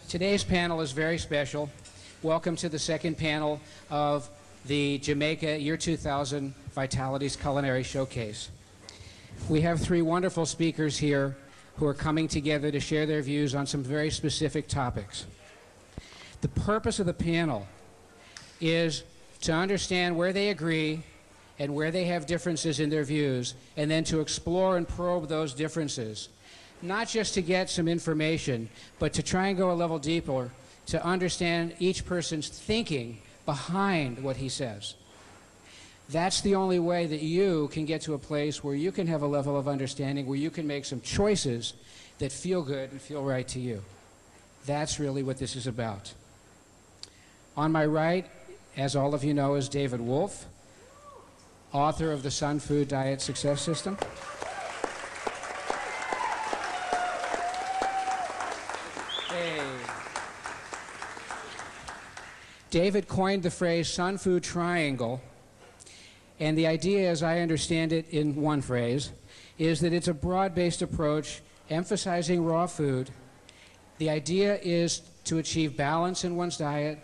Today's panel is very special. Welcome to the second panel of the Jamaica Year 2000 Vitalities Culinary Showcase. We have three wonderful speakers here who are coming together to share their views on some very specific topics. The purpose of the panel is to understand where they agree and where they have differences in their views, and then to explore and probe those differences, not just to get some information, but to try and go a level deeper to understand each person's thinking behind what he says. That's the only way that you can get to a place where you can have a level of understanding, where you can make some choices that feel good and feel right to you. That's really what this is about. On my right, as all of you know, is David Wolfe, author of the Sun Food Diet Success System. Hey. David coined the phrase Sun Food Triangle, and the idea, as I understand it in one phrase, is that it's a broad-based approach emphasizing raw food. The idea is to achieve balance in one's diet,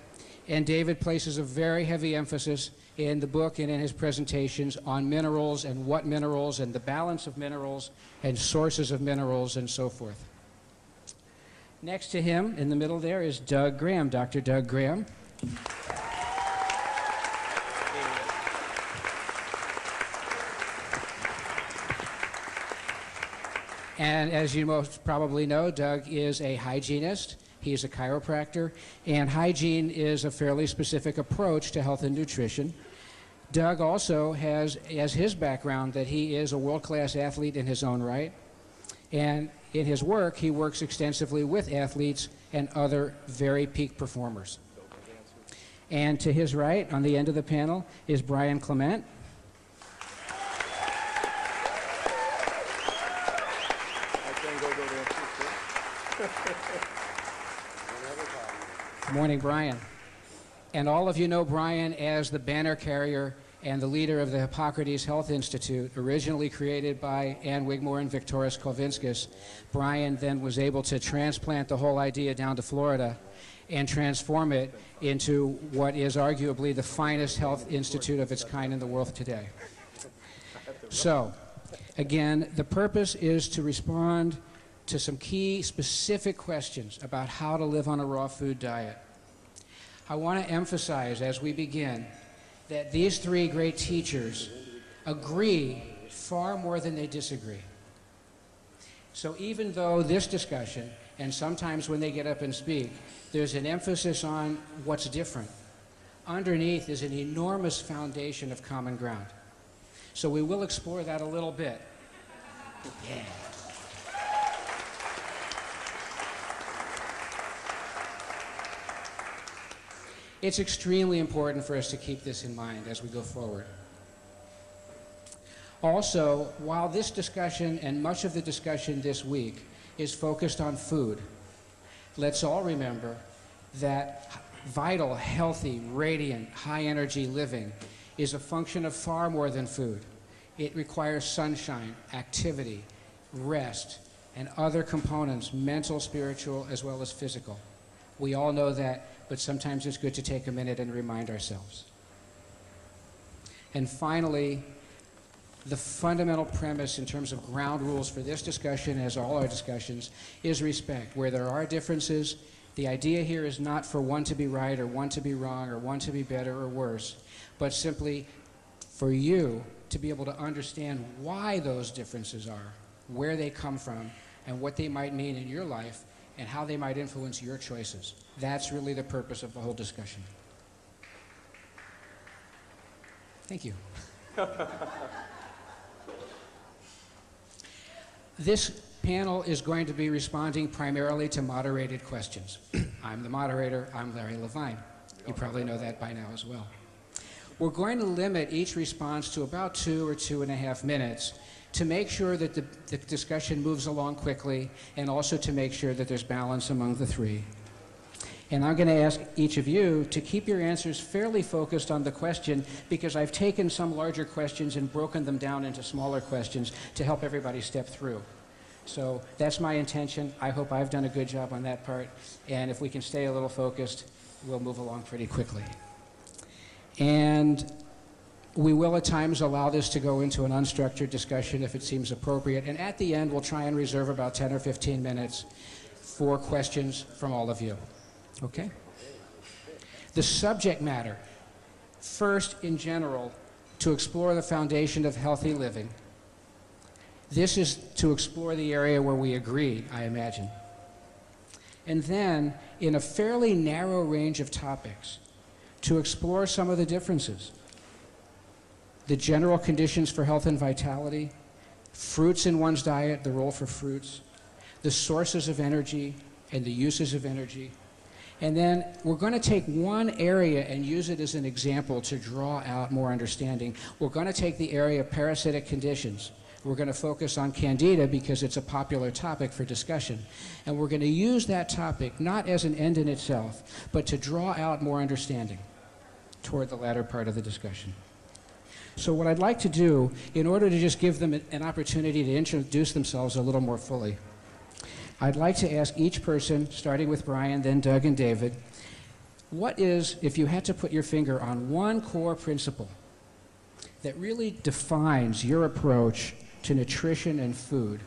and David places a very heavy emphasis in the book and in his presentations on minerals and what minerals and the balance of minerals and sources of minerals and so forth. Next to him, in the middle there, is Doug Graham, Dr. Doug Graham. And as you most probably know, Doug is a hygienist. He's a chiropractor, and hygiene is a fairly specific approach to health and nutrition. Doug also has as his background that he is a world-class athlete in his own right, and in his work, he works extensively with athletes and other very peak performers. And to his right, on the end of the panel, is Brian Clement. Good morning, Brian. And all of you know Brian as the banner carrier and the leader of the Hippocrates Health Institute, originally created by Ann Wigmore and Victoris Kovinskis. Brian then was able to transplant the whole idea down to Florida and transform it into what is arguably the finest health institute of its kind in the world today. So, again, the purpose is to respond to some key specific questions about how to live on a raw food diet. I want to emphasize as we begin that these three great teachers agree far more than they disagree. So even though this discussion, and sometimes when they get up and speak, there's an emphasis on what's different, underneath is an enormous foundation of common ground. So we will explore that a little bit. Yeah. It's extremely important for us to keep this in mind as we go forward. Also, while this discussion and much of the discussion this week is focused on food, let's all remember that vital, healthy, radiant, high-energy living is a function of far more than food. It requires sunshine, activity, rest, and other components, mental, spiritual, as well as physical. We all know that, but sometimes it's good to take a minute and remind ourselves. And finally, the fundamental premise in terms of ground rules for this discussion, as all our discussions, is respect. Where there are differences, the idea here is not for one to be right or one to be wrong or one to be better or worse, but simply for you to be able to understand why those differences are, where they come from, and what they might mean in your life, and how they might influence your choices. That's really the purpose of the whole discussion. Thank you. This panel is going to be responding primarily to moderated questions. I'm the moderator. I'm Larry Levine. You probably know that by now as well. We're going to limit each response to about 2 or 2.5 minutes to make sure that the discussion moves along quickly, and also to make sure that there's balance among the three. And I'm going to ask each of you to keep your answers fairly focused on the question, because I've taken some larger questions and broken them down into smaller questions to help everybody step through. So that's my intention. I hope I've done a good job on that part. And if we can stay a little focused, we'll move along pretty quickly. And we will at times allow this to go into an unstructured discussion if it seems appropriate. And at the end, we'll try and reserve about 10 or 15 minutes for questions from all of you. Okay? The subject matter. First, in general, to explore the foundation of healthy living. This is to explore the area where we agree, I imagine. And then, in a fairly narrow range of topics, to explore some of the differences. The general conditions for health and vitality, fruits in one's diet, the role for fruits, the sources of energy and the uses of energy. And then we're going to take one area and use it as an example to draw out more understanding. We're going to take the area of parasitic conditions. We're going to focus on Candida because it's a popular topic for discussion. And we're going to use that topic not as an end in itself, but to draw out more understanding toward the latter part of the discussion. So what I'd like to do, in order to just give them an opportunity to introduce themselves a little more fully, I'd like to ask each person, starting with Brian, then Doug and David, what is, if you had to put your finger on one core principle that really defines your approach to nutrition and food,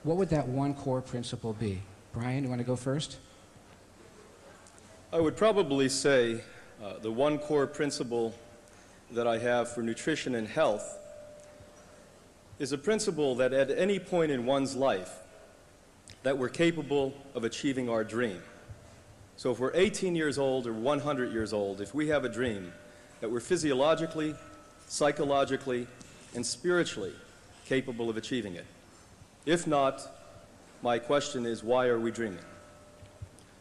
what would that one core principle be? Brian, you want to go first? I would probably say the one core principle that I have for nutrition and health is a principle that at any point in one's life that we're capable of achieving our dream. So if we're 18 years old or 100 years old, if we have a dream, that we're physiologically, psychologically, and spiritually capable of achieving it. If not, my question is, why are we dreaming?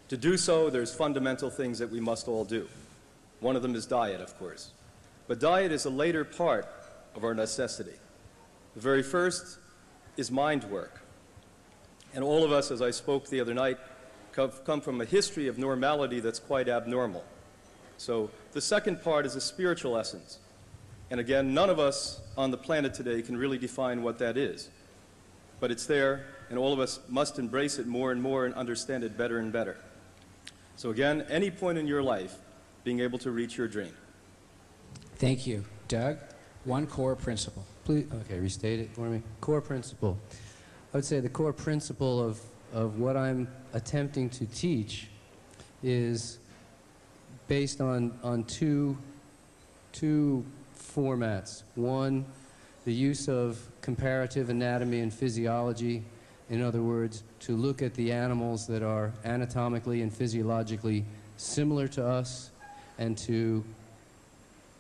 To do so, there's fundamental things that we must all do. One of them is diet, of course. But diet is a later part of our necessity. The very first is mind work. And all of us, as I spoke the other night, come from a history of normality that's quite abnormal. So the second part is a spiritual essence. And again, none of us on the planet today can really define what that is. But it's there, and all of us must embrace it more and more and understand it better and better. So again, any point in your life, being able to reach your dream. Thank you. Doug, one core principle. Please, okay, restate it for me. Core principle. I would say the core principle of what I'm attempting to teach is based on two formats. One, the use of comparative anatomy and physiology. In other words, to look at the animals that are anatomically and physiologically similar to us and to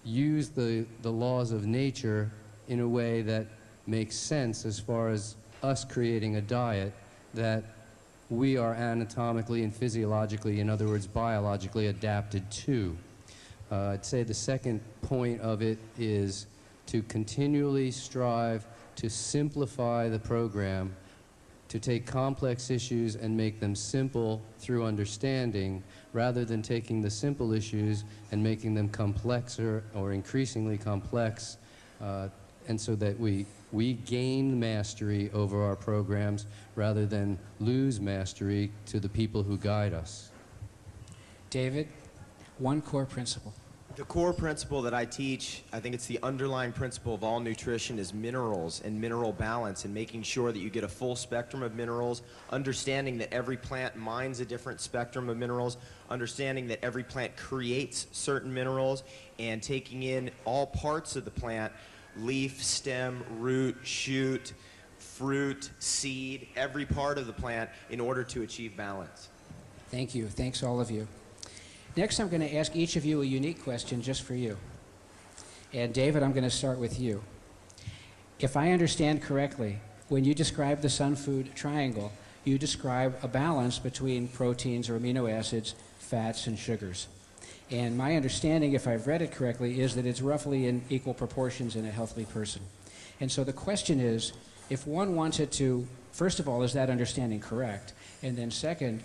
use the laws of nature in a way that makes sense as far as us creating a diet that we are anatomically and physiologically, in other words, biologically adapted to. I'd say the second point of it is to continually strive to simplify the program, to take complex issues and make them simple through understanding, rather than taking the simple issues and making them complexer or increasingly complex, and so that we gain mastery over our programs rather than lose mastery to the people who guide us. David, one core principle. The core principle that I teach, I think it's the underlying principle of all nutrition, is minerals and mineral balance, and making sure that you get a full spectrum of minerals, understanding that every plant mines a different spectrum of minerals, understanding that every plant creates certain minerals, and taking in all parts of the plant, leaf, stem, root, shoot, fruit, seed, every part of the plant in order to achieve balance. Thank you. Thanks, all of you. Next, I'm going to ask each of you a unique question just for you. And David, I'm going to start with you. If I understand correctly, when you describe the Sun Food Triangle, you describe a balance between proteins or amino acids, fats, and sugars. And my understanding, if I've read it correctly, is that it's roughly in equal proportions in a healthy person. And so the question is, if one wanted to, first of all, is that understanding correct? And then second,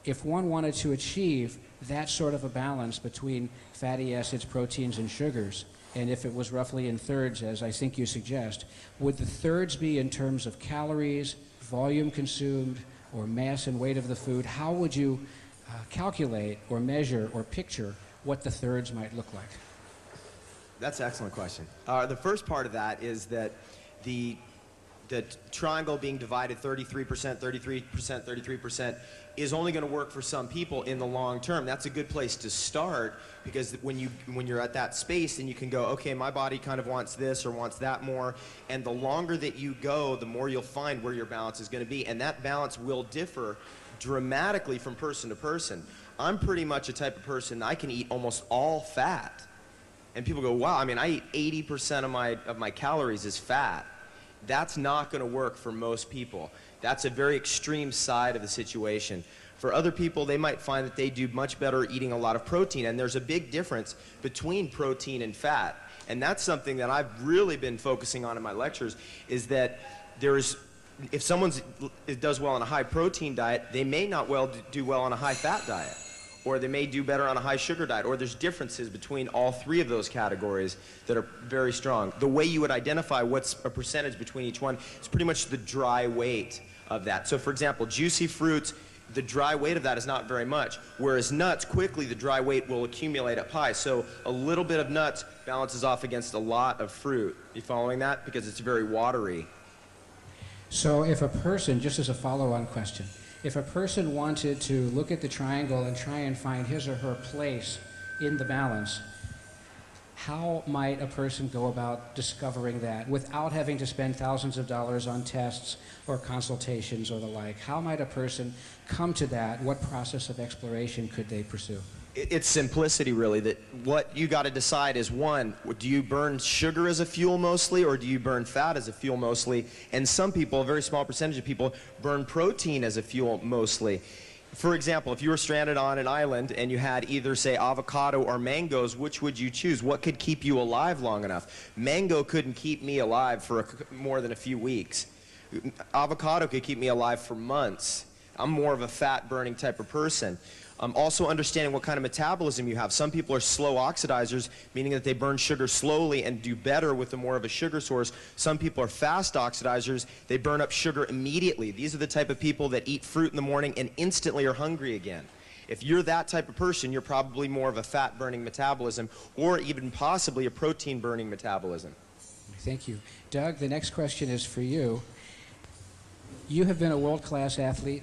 if one wanted to achieve that sort of a balance between fatty acids, proteins, and sugars, and if it was roughly in thirds, as I think you suggest, would the thirds be in terms of calories volume consumed or mass and weight of the food, how would you calculate or measure or picture what the thirds might look like? That's an excellent question. The first part of that is that the triangle being divided 33%, 33%, 33% is only going to work for some people in the long term. That's a good place to start, because when you're at that space, then you can go, okay, my body kind of wants this or wants that more, and the longer that you go, the more you'll find where your balance is going to be, and that balance will differ dramatically from person to person. I'm pretty much a type of person, I can eat almost all fat. And people go, wow, I mean, I eat 80% of my calories is fat. That's not going to work for most people. That's a very extreme side of the situation. For other people, they might find that they do much better eating a lot of protein, and there's a big difference between protein and fat. And that's something that I've really been focusing on in my lectures, is that if someone does well on a high protein diet, they may not do well on a high fat diet, or they may do better on a high sugar diet, or there's differences between all three of those categories that are very strong. The way you would identify what's a percentage between each one is pretty much the dry weight of that. So for example, juicy fruits, the dry weight of that is not very much, whereas nuts, quickly the dry weight will accumulate up high. So a little bit of nuts balances off against a lot of fruit. You following that? Because it's very watery. So if a person, just as a follow-on question, if a person wanted to look at the triangle and try and find his or her place in the balance, how might a person go about discovering that without having to spend thousands of dollars on tests or consultations or the like? How might a person come to that? What process of exploration could they pursue? It's simplicity, really. That what you got to decide is, one, do you burn sugar as a fuel mostly, or do you burn fat as a fuel mostly? And some people, a very small percentage of people, burn protein as a fuel mostly. For example, if you were stranded on an island and you had either, say, avocado or mangoes, which would you choose? What could keep you alive long enough? Mango couldn't keep me alive for more than a few weeks. Avocado could keep me alive for months. I'm more of a fat-burning type of person. Also understanding what kind of metabolism you have. Some people are slow oxidizers, meaning that they burn sugar slowly and do better with more of a sugar source. Some people are fast oxidizers. They burn up sugar immediately. These are the type of people that eat fruit in the morning and instantly are hungry again. If you're that type of person, you're probably more of a fat-burning metabolism, or even possibly a protein-burning metabolism. Thank you. Doug, the next question is for you. You have been a world-class athlete.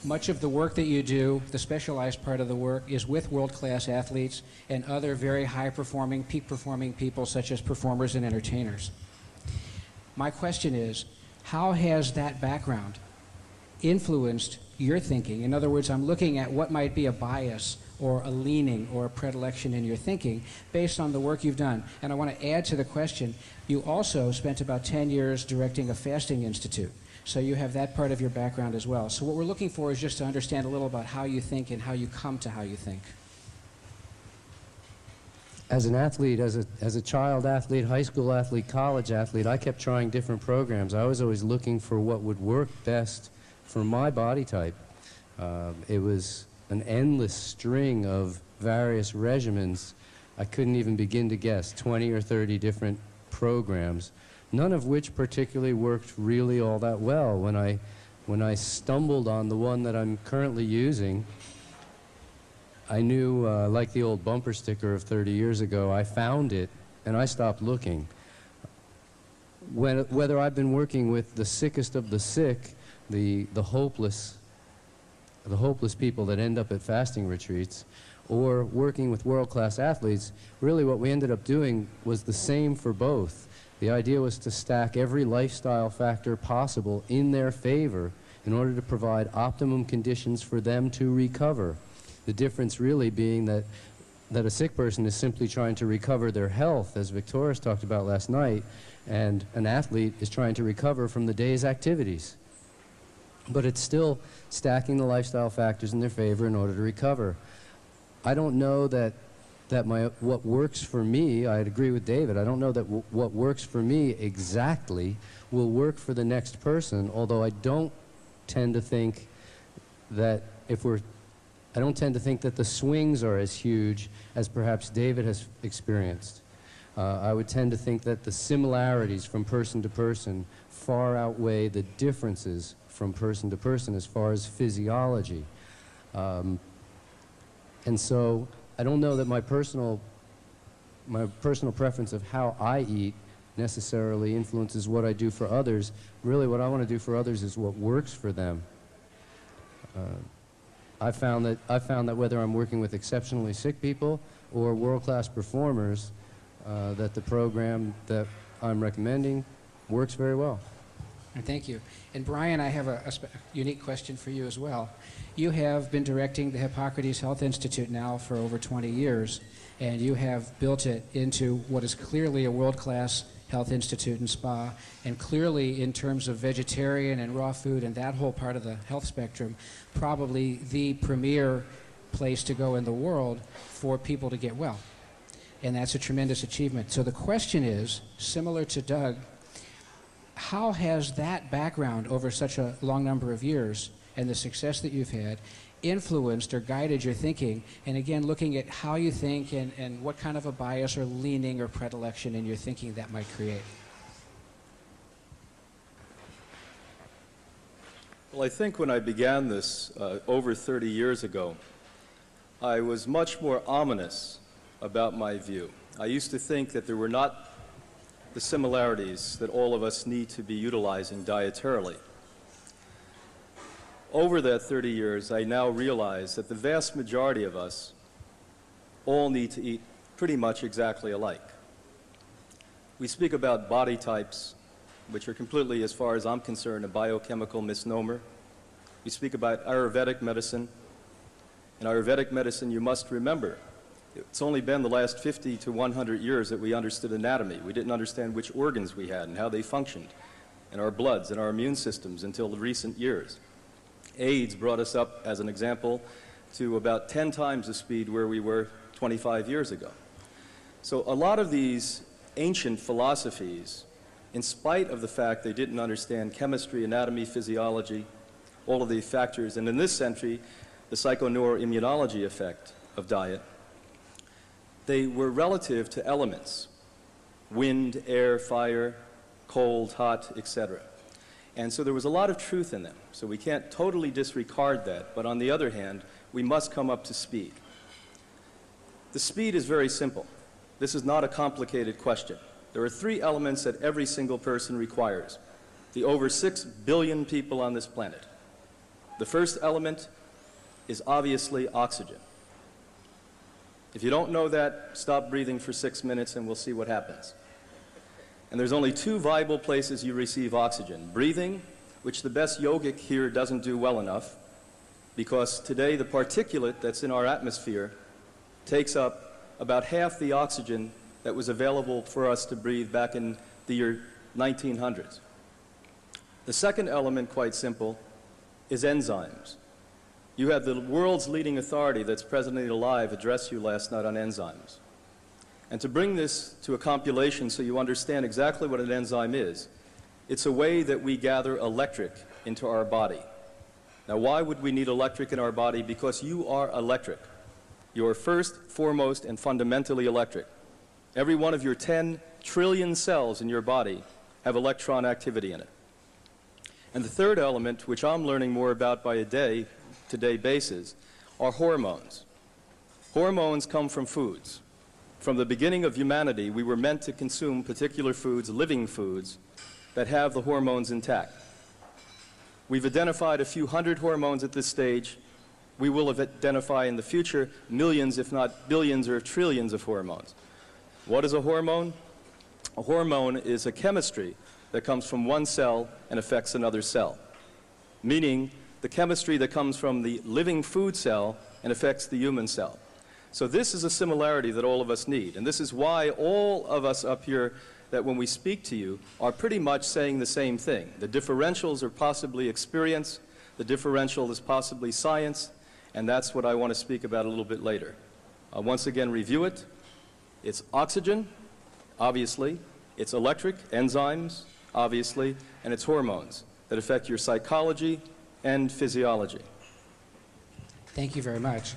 Much of the work that you do, the specialized part of the work, is with world-class athletes and other very high-performing, peak-performing people, such as performers and entertainers. My question is, how has that background influenced your thinking? In other words, I'm looking at what might be a bias or a leaning or a predilection in your thinking based on the work you've done. And I want to add to the question, you also spent about 10 years directing a fasting institute. So you have that part of your background as well. So what we're looking for is just to understand a little about how you think and how you come to how you think. As an athlete, as a child athlete, high school athlete, college athlete, I kept trying different programs. I was always looking for what would work best for my body type. It was an endless string of various regimens. I couldn't even begin to guess, 20 or 30 different programs, none of which particularly worked really all that well. When I stumbled on the one that I'm currently using, I knew, like the old bumper sticker of 30 years ago, I found it and I stopped looking. Whether I've been working with the sickest of the sick, the hopeless people that end up at fasting retreats, or working with world-class athletes, really what we ended up doing was the same for both. The idea was to stack every lifestyle factor possible in their favor in order to provide optimum conditions for them to recover. The difference really being that a sick person is simply trying to recover their health, as Victoria's talked about last night, and an athlete is trying to recover from the day's activities. But it's still stacking the lifestyle factors in their favor in order to recover. I don't know that what works for me, I'd agree with David, I don't know that what works for me exactly will work for the next person, although I don't tend to think that I don't tend to think that the swings are as huge as perhaps David has experienced. I would tend to think that the similarities from person to person far outweigh the differences from person to person as far as physiology. And so I don't know that my personal preference of how I eat necessarily influences what I do for others. Really, what I want to do for others is what works for them. I found that whether I'm working with exceptionally sick people or world-class performers, that the program that I'm recommending works very well. And thank you. And Brian, I have a unique question for you as well. You have been directing the Hippocrates Health Institute now for over 20 years, and you have built it into what is clearly a world-class health institute and spa, and clearly in terms of vegetarian and raw food and that whole part of the health spectrum, probably the premier place to go in the world for people to get well. And that's a tremendous achievement. So the question is, similar to Doug, how has that background over such a long number of years and the success that you've had influenced or guided your thinking? And again, looking at how you think and what kind of a bias or leaning or predilection in your thinking that might create. Well, I think when I began this over 30 years ago, I was much more ominous about my view. I used to think that there were not the similarities that all of us need to be utilizing dietarily. Over that 30 years, I now realize that the vast majority of us all need to eat pretty much exactly alike. We speak about body types, which are completely, as far as I'm concerned, a biochemical misnomer. We speak about Ayurvedic medicine. In Ayurvedic medicine, you must remember, it's only been the last 50 to 100 years that we understood anatomy. We didn't understand which organs we had and how they functioned, and our bloods and our immune systems until the recent years. AIDS brought us up, as an example, to about 10 times the speed where we were 25 years ago. So a lot of these ancient philosophies, in spite of the fact they didn't understand chemistry, anatomy, physiology, all of the factors, and in this century, the psychoneuroimmunology effect of diet, they were relative to elements: wind, air, fire, cold, hot, etc. And so there was a lot of truth in them. So we can't totally disregard that, but on the other hand, we must come up to speed. The speed is very simple. This is not a complicated question. There are 3 elements that every single person requires, the over 6 billion people on this planet. The first element is obviously oxygen. If you don't know that, stop breathing for 6 minutes and we'll see what happens. And there's only 2 viable places you receive oxygen: breathing, which the best yogic here doesn't do well enough, because today the particulate that's in our atmosphere takes up about half the oxygen that was available for us to breathe back in the year 1900s. The second element, quite simple, is enzymes. You had the world's leading authority that's presently alive address you last night on enzymes. And to bring this to a compilation so you understand exactly what an enzyme is, it's a way that we gather electric into our body. Now, why would we need electric in our body? Because you are electric. You are first, foremost, and fundamentally electric. Every one of your 10 trillion cells in your body have electron activity in it. And the third element, which I'm learning more about by a day-to-day basis, are hormones. Hormones come from foods. From the beginning of humanity, we were meant to consume particular foods, living foods, that have the hormones intact. We've identified a few hundred hormones at this stage. We will identify in the future millions, if not billions or trillions of hormones. What is a hormone? A hormone is a chemistry that comes from one cell and affects another cell, meaning the chemistry that comes from the living food cell and affects the human cell. So this is a similarity that all of us need, and this is why all of us up here, that when we speak to you, are pretty much saying the same thing. The differentials are possibly experience, the differential is possibly science, and that's what I want to speak about a little bit later. I'll once again review it. It's oxygen, obviously. It's electric, enzymes, obviously, and it's hormones that affect your psychology and physiology. Thank you very much.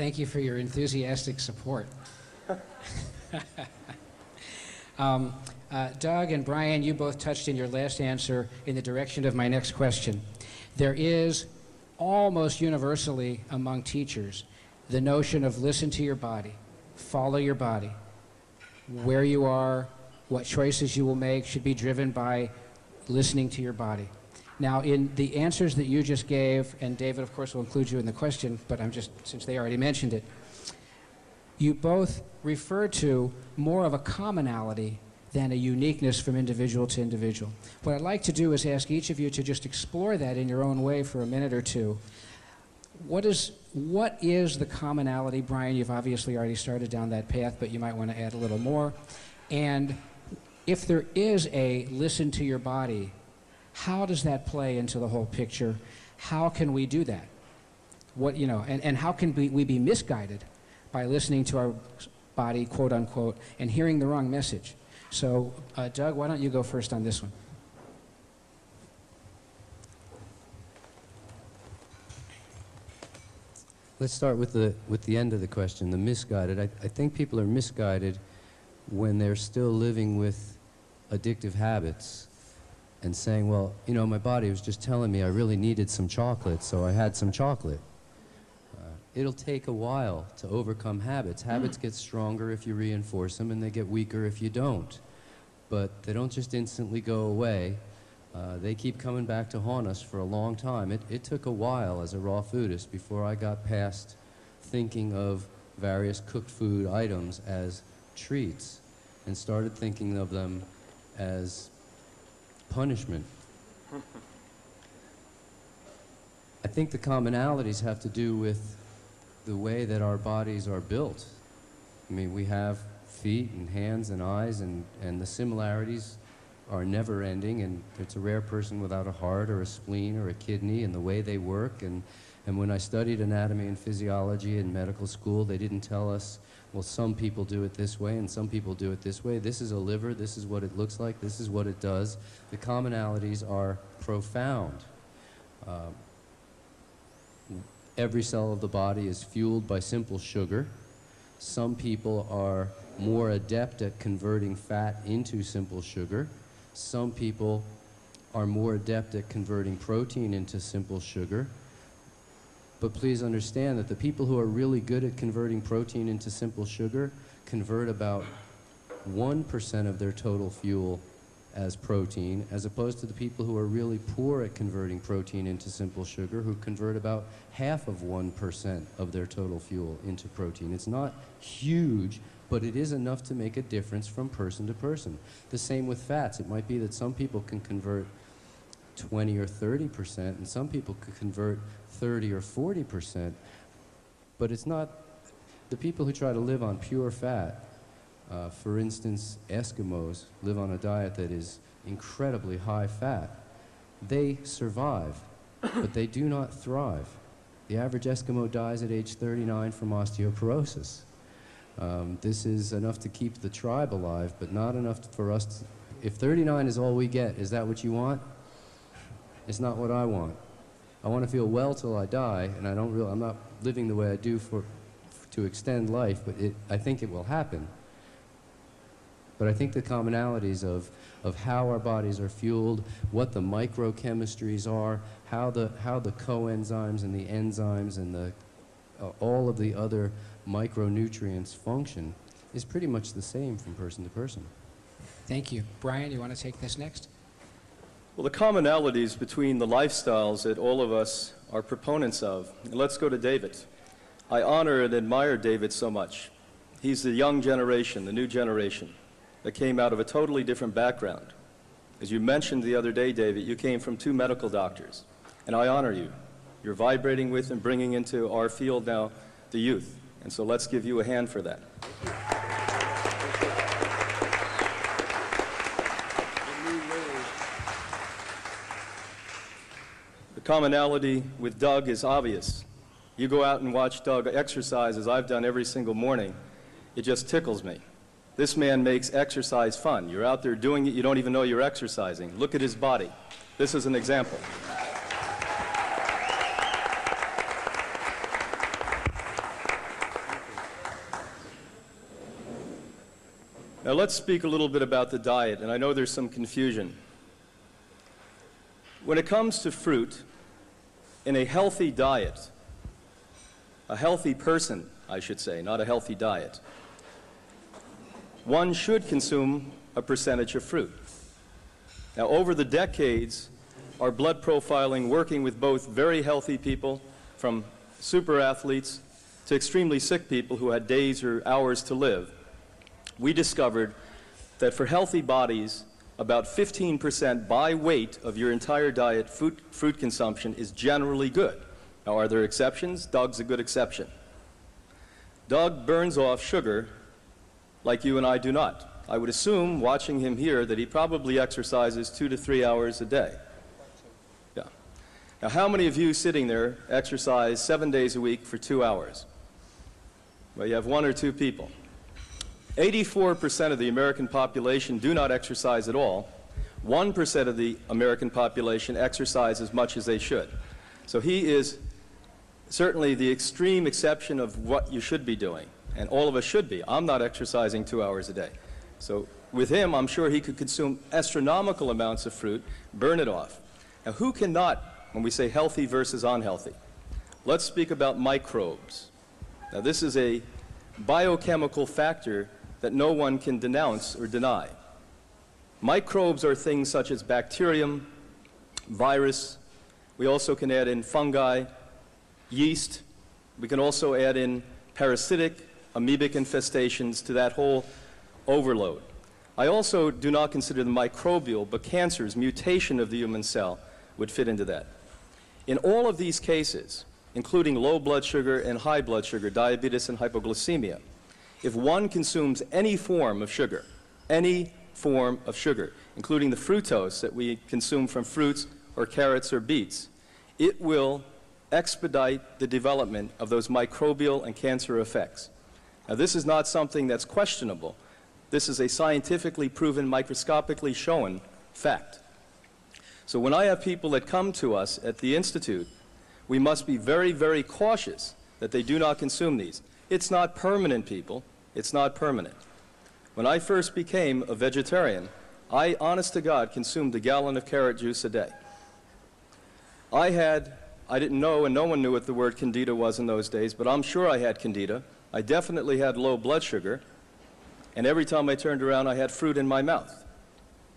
Thank you for your enthusiastic support. Doug and Brian, you both touched in your last answer in the direction of my next question. There is almost universally among teachers the notion of listen to your body, follow your body. Where you are, what choices you will make should be driven by listening to your body. Now, in the answers that you just gave, and David, of course, will include you in the question, but since they already mentioned it, you both refer to more of a commonality than a uniqueness from individual to individual. What I'd like to do is ask each of you to just explore that in your own way for a minute or two. What is the commonality? Brian, you've obviously already started down that path, but you might want to add a little more. And if there is a listen to your body, how does that play into the whole picture? How can we do that? And how can we be misguided by listening to our body, quote unquote, and hearing the wrong message? So, Doug, why don't you go first on this one? Let's start with the end of the question, the misguided. I think people are misguided when they're still living with addictive habits and saying, well, my body was just telling me I really needed some chocolate, so I had some chocolate. It'll take a while to overcome habits. Habits get stronger if you reinforce them, and they get weaker if you don't. But they don't just instantly go away. They keep coming back to haunt us for a long time. It took a while as a raw foodist before I got past thinking of various cooked food items as treats and started thinking of them as punishment. I think the commonalities have to do with the way that our bodies are built. I mean, we have feet and hands and eyes, and the similarities are never ending, and it's a rare person without a heart or a spleen or a kidney, and the way they work. And when I studied anatomy and physiology in medical school, they didn't tell us, well, some people do it this way and some people do it this way. This is a liver, this is what it looks like, this is what it does. The commonalities are profound. Every cell of the body is fueled by simple sugar. Some people are more adept at converting fat into simple sugar. Some people are more adept at converting protein into simple sugar. But please understand that the people who are really good at converting protein into simple sugar convert about 1% of their total fuel as protein, as opposed to the people who are really poor at converting protein into simple sugar, who convert about half of 1% of their total fuel into protein. It's not huge, but it is enough to make a difference from person to person. The same with fats. It might be that some people can convert 20 or 30%, and some people could convert 30 or 40%, but it's not the people who try to live on pure fat. For instance, Eskimos live on a diet that is incredibly high fat. They survive, but they do not thrive. The average Eskimo dies at age 39 from osteoporosis. This is enough to keep the tribe alive, but not enough for us to, if 39 is all we get, is that what you want? It's not what I want. I want to feel well till I die, and I'm not living the way I do to extend life, but I think it will happen. But I think the commonalities of how our bodies are fueled, what the microchemistries are, how the coenzymes and the enzymes and all of the other micronutrients function is pretty much the same from person to person. Thank you. Brian, you want to take this next? Well, the commonalities between the lifestyles that all of us are proponents of. And let's go to David. I honor and admire David so much. He's the young generation, the new generation, that came out of a totally different background. As you mentioned the other day, David, you came from 2 medical doctors, and I honor you. You're vibrating with and bringing into our field now the youth, and so let's give you a hand for that. The commonality with Doug is obvious. You go out and watch Doug exercise, as I've done every single morning. It just tickles me. This man makes exercise fun. You're out there doing it, you don't even know you're exercising. Look at his body. This is an example. Now let's speak a little bit about the diet, and I know there's some confusion. When it comes to fruit, in a healthy diet, a healthy person, I should say, not a healthy diet, one should consume a percentage of fruit. Now, over the decades, our blood profiling, working with both very healthy people, from super athletes to extremely sick people who had days or hours to live, we discovered that for healthy bodies, about 15% by weight of your entire diet, fruit consumption is generally good. Now, are there exceptions? Doug's a good exception. Doug burns off sugar like you and I do not. I would assume, watching him here, that he probably exercises 2 to 3 hours a day. Yeah. Now, how many of you sitting there exercise 7 days a week for 2 hours? Well, you have 1 or 2 people. 84% of the American population do not exercise at all. 1% of the American population exercise as much as they should. So he is certainly the extreme exception of what you should be doing, and all of us should be. I'm not exercising 2 hours a day. So with him, I'm sure he could consume astronomical amounts of fruit, burn it off. Now, who cannot, when we say healthy versus unhealthy? Let's speak about microbes. Now, this is a biochemical factor that no one can denounce or deny. Microbes are things such as bacterium, virus. We also can add in fungi, yeast. We can also add in parasitic, amoebic infestations to that whole overload. I also do not consider the microbial, but cancers, mutation of the human cell, would fit into that. In all of these cases, including low blood sugar and high blood sugar, diabetes and hypoglycemia, if one consumes any form of sugar, including the fructose that we consume from fruits or carrots or beets, it will expedite the development of those microbial and cancer effects. Now, this is not something that's questionable. This is a scientifically proven, microscopically shown fact. So when I have people that come to us at the Institute, we must be very, very cautious that they do not consume these. It's not permanent, people. It's not permanent. When I first became a vegetarian, I, honest to God, consumed 1 gallon of carrot juice a day. I didn't know, and no one knew what the word candida was in those days, but I'm sure I had candida. I definitely had low blood sugar, and every time I turned around, I had fruit in my mouth.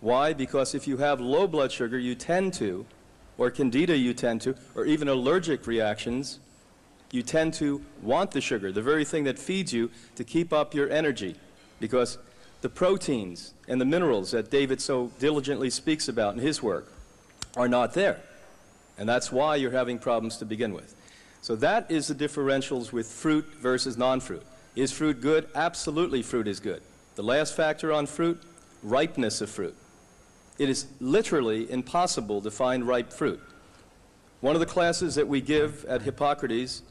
Why? Because if you have low blood sugar, you tend to, or candida you tend to, or even allergic reactions, you tend to want the sugar, the very thing that feeds you to keep up your energy, because the proteins and the minerals that David so diligently speaks about in his work are not there. And that's why you're having problems to begin with. So that is the differentials with fruit versus non-fruit. Is fruit good? Absolutely, fruit is good. The last factor on fruit, ripeness of fruit. It is literally impossible to find ripe fruit. One of the classes that we give at Hippocrates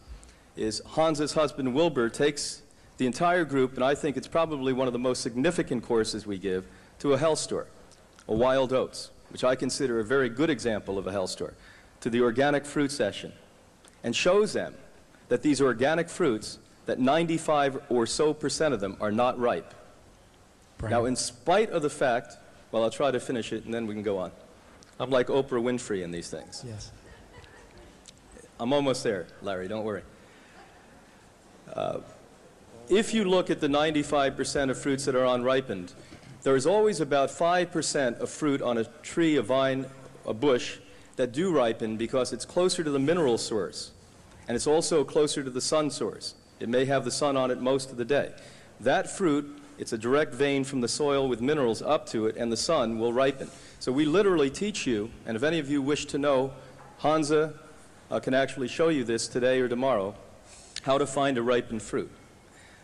is Hans's husband Wilbur takes the entire group, and I think it's probably one of the most significant courses we give, to a health store, a Wild Oats, which I consider a very good example of a health store, to the organic fruit session, and shows them that these organic fruits, that 95% or so of them are not ripe. Brian. Now, in spite of the fact, well, I'll try to finish it and then we can go on. I'm like Oprah Winfrey in these things. Yes. I'm almost there, Larry, don't worry. If you look at the 95% of fruits that are unripened, there is always about 5% of fruit on a tree, a vine, a bush that do ripen because it's closer to the mineral source, and it's also closer to the sun source. It may have the sun on it most of the day. That fruit, it's a direct vein from the soil with minerals up to it, and the sun will ripen. So we literally teach you, and if any of you wish to know, Hansa can actually show you this today or tomorrow, how to find a ripened fruit.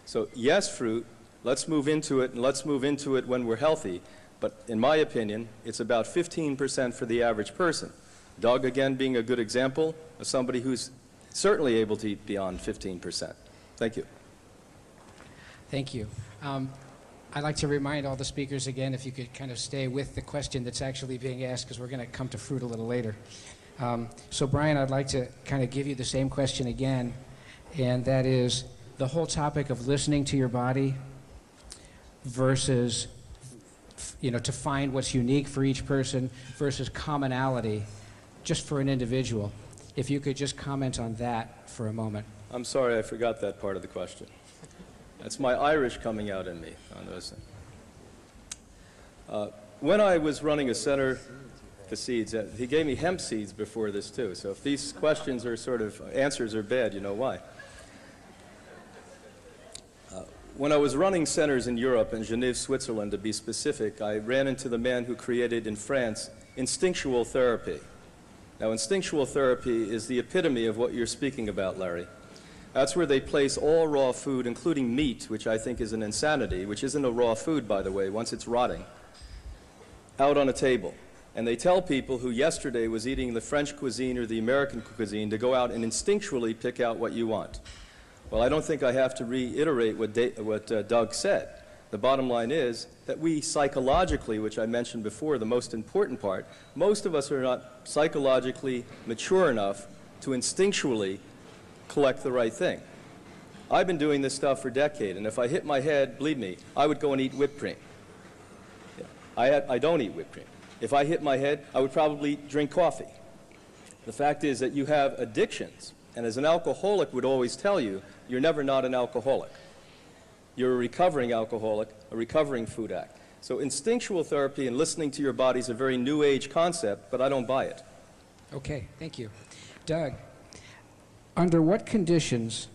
So yes, fruit, let's move into it, and let's move into it when we're healthy, but in my opinion, it's about 15% for the average person. Doug, again, being a good example of somebody who's certainly able to eat beyond 15%. Thank you. Thank you. I'd like to remind all the speakers again, if you could kind of stay with the question that's actually being asked, because we're going to come to fruit a little later. So Brian, I'd like to kind of give you the same question again, and that is the whole topic of listening to your body. versus, to find what's unique for each person versus commonality just for an individual. If you could just comment on that for a moment. I'm sorry, I forgot that part of the question. That's my Irish coming out in me on those things. When I was running a center for seeds, he gave me hemp seeds before this too, so if these questions are sort of, answers are bad, you know why. When I was running centers in Europe, in Geneva, Switzerland to be specific, I ran into the man who created in France instinctual therapy. Now, instinctual therapy is the epitome of what you're speaking about, Larry. That's where they place all raw food, including meat, which I think is an insanity, which isn't a raw food, by the way, once it's rotting, out on a table. And they tell people who yesterday was eating the French cuisine or the American cuisine to go out and instinctually pick out what you want. Well, I don't think I have to reiterate what Doug said. The bottom line is that we psychologically, which I mentioned before, the most important part, most of us are not psychologically mature enough to instinctually collect the right thing. I've been doing this stuff for a decade, and if I hit my head, believe me, I would go and eat whipped cream. Yeah. I don't eat whipped cream. If I hit my head, I would probably drink coffee. The fact is that you have addictions, and as an alcoholic would always tell you, you're never not an alcoholic. You're a recovering alcoholic, a recovering food addict. So instinctual therapy and listening to your body is a very new age concept, but I don't buy it. Okay, thank you. Doug, under what conditions,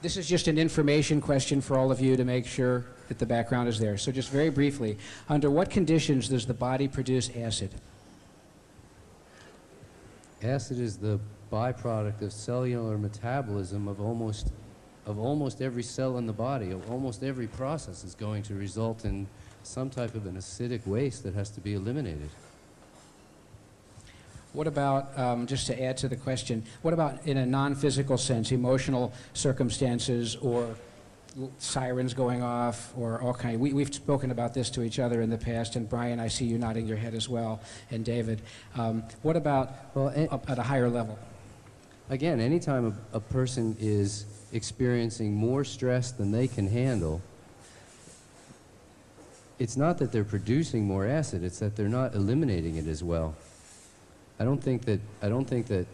this is just an information question for all of you to make sure that the background is there. So just very briefly, under what conditions does the body produce acid? Acid is the byproduct of cellular metabolism of almost every cell in the body. Almost every process is going to result in some type of an acidic waste that has to be eliminated. What about, just to add to the question, what about in a non-physical sense, emotional circumstances or sirens going off or all kinds? We've spoken about this to each other in the past, and Brian, I see you nodding your head as well, and David. What about at a higher level? Again, anytime a person is experiencing more stress than they can handle, it's not that they're producing more acid, it's that they're not eliminating it as well. I don't think that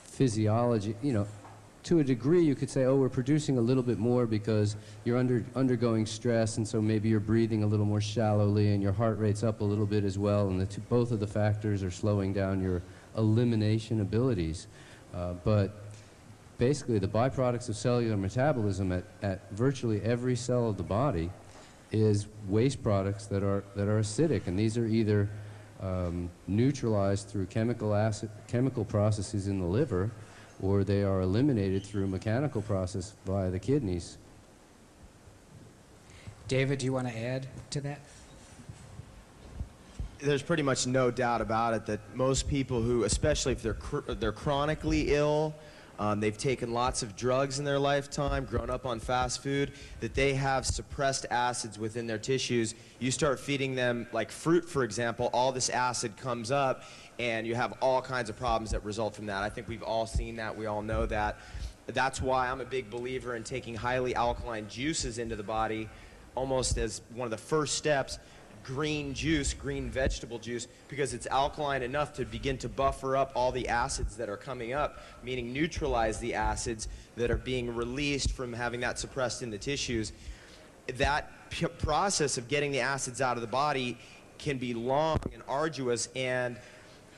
physiology, to a degree you could say, oh, we're producing a little bit more because you're undergoing stress, and so maybe you're breathing a little more shallowly and your heart rate's up a little bit as well, and both of the factors are slowing down your elimination abilities. But basically the byproducts of cellular metabolism at virtually every cell of the body is waste products that are acidic, and these are either neutralized through chemical processes in the liver, or they are eliminated through mechanical process via the kidneys. David, do you want to add to that? There's pretty much no doubt about it that most people who, especially if they're chronically ill, they've taken lots of drugs in their lifetime, grown up on fast food, that they have suppressed acids within their tissues. You start feeding them like fruit, for example, all this acid comes up, and you have all kinds of problems that result from that. I think we've all seen that. We all know that. That's why I'm a big believer in taking highly alkaline juices into the body almost as one of the first steps. Green juice, green vegetable juice, because it's alkaline enough to begin to buffer up all the acids that are coming up, meaning neutralize the acids that are being released from having that suppressed in the tissues. That process of getting the acids out of the body can be long and arduous, and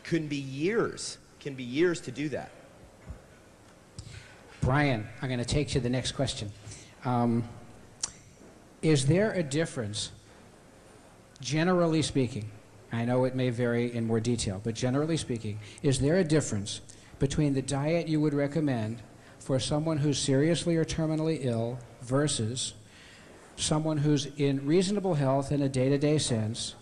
can be years to do that. Brian, I'm going to take you to the next question. Is there a difference, generally speaking, I know it may vary in more detail, but generally speaking, is there a difference between the diet you would recommend for someone who's seriously or terminally ill versus someone who's in reasonable health in a day-to-day sense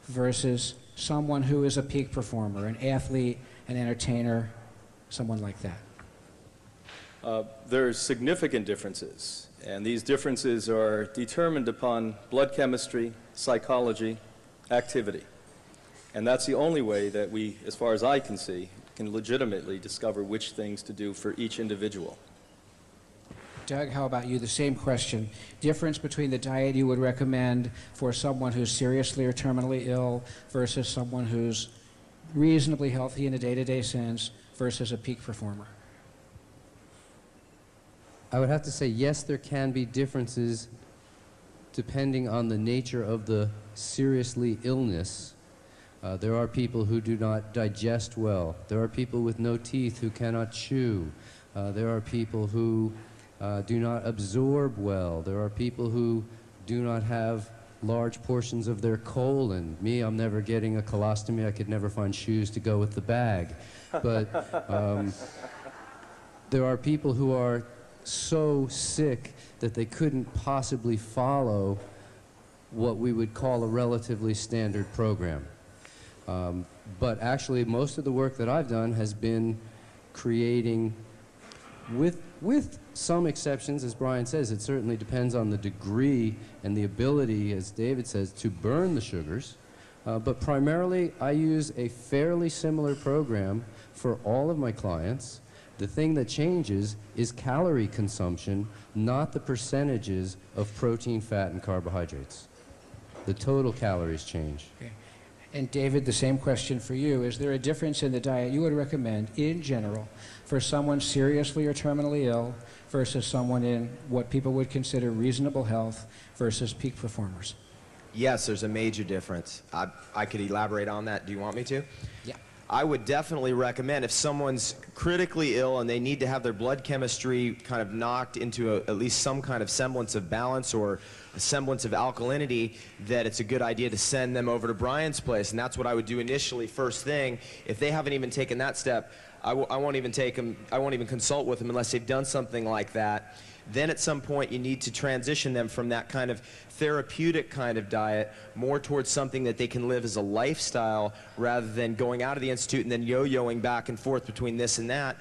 versus someone who is a peak performer, an athlete, an entertainer, someone like that? There's significant differences, and these differences are determined upon blood chemistry, psychology, activity. And that's the only way that we, as far as I can see, can legitimately discover which things to do for each individual. Doug, how about you? The same question. Difference between the diet you would recommend for someone who's seriously or terminally ill versus someone who's reasonably healthy in a day-to-day sense versus a peak performer. I would have to say, yes, there can be differences depending on the nature of the seriously illness. There are people who do not digest well. There are people with no teeth who cannot chew. There are people who do not absorb well. There are people who do not have large portions of their colon. Me, I'm never getting a colostomy. I could never find shoes to go with the bag. But there are people who are so sick that they couldn't possibly follow what we would call a relatively standard program. But actually, most of the work that I've done has been creating, with some exceptions, as Brian says, it certainly depends on the degree and the ability, as David says, to burn the sugars. But primarily, I use a fairly similar program for all of my clients. The thing that changes is calorie consumption, not the percentages of protein, fat, and carbohydrates. The total calories change. Okay. And David, the same question for you. Is there a difference in the diet you would recommend, in general, for someone seriously or terminally ill versus someone in what people would consider reasonable health versus peak performers? Yes, there's a major difference. I could elaborate on that. Do you want me to? Yeah. I would definitely recommend if someone's critically ill and they need to have their blood chemistry kind of knocked into at least some kind of semblance of balance or a semblance of alkalinity, that it's a good idea to send them over to Brian's place. And that's what I would do initially, first thing. If they haven't even taken that step, I won't even take them, I won't even consult with them unless they've done something like that. Then at some point you need to transition them from that kind of therapeutic kind of diet more towards something that they can live as a lifestyle rather than going out of the institute and then yo-yoing back and forth between this and that.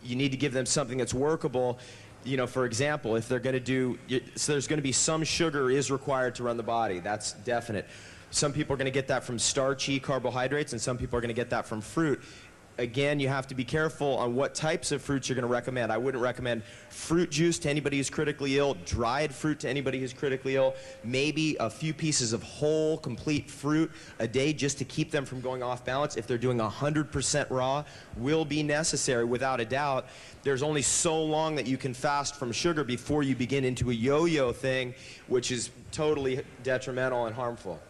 You need to give them something that's workable. You know, for example, if they're going to do, so there's going to be some sugar is required to run the body. That's definite. Some people are going to get that from starchy carbohydrates and some people are going to get that from fruit. Again, you have to be careful on what types of fruits you're going to recommend. I wouldn't recommend fruit juice to anybody who's critically ill, dried fruit to anybody who's critically ill, maybe a few pieces of whole, complete fruit a day just to keep them from going off balance. If they're doing 100% raw, will be necessary without a doubt. There's only so long that you can fast from sugar before you begin into a yo-yo thing, which is totally detrimental and harmful.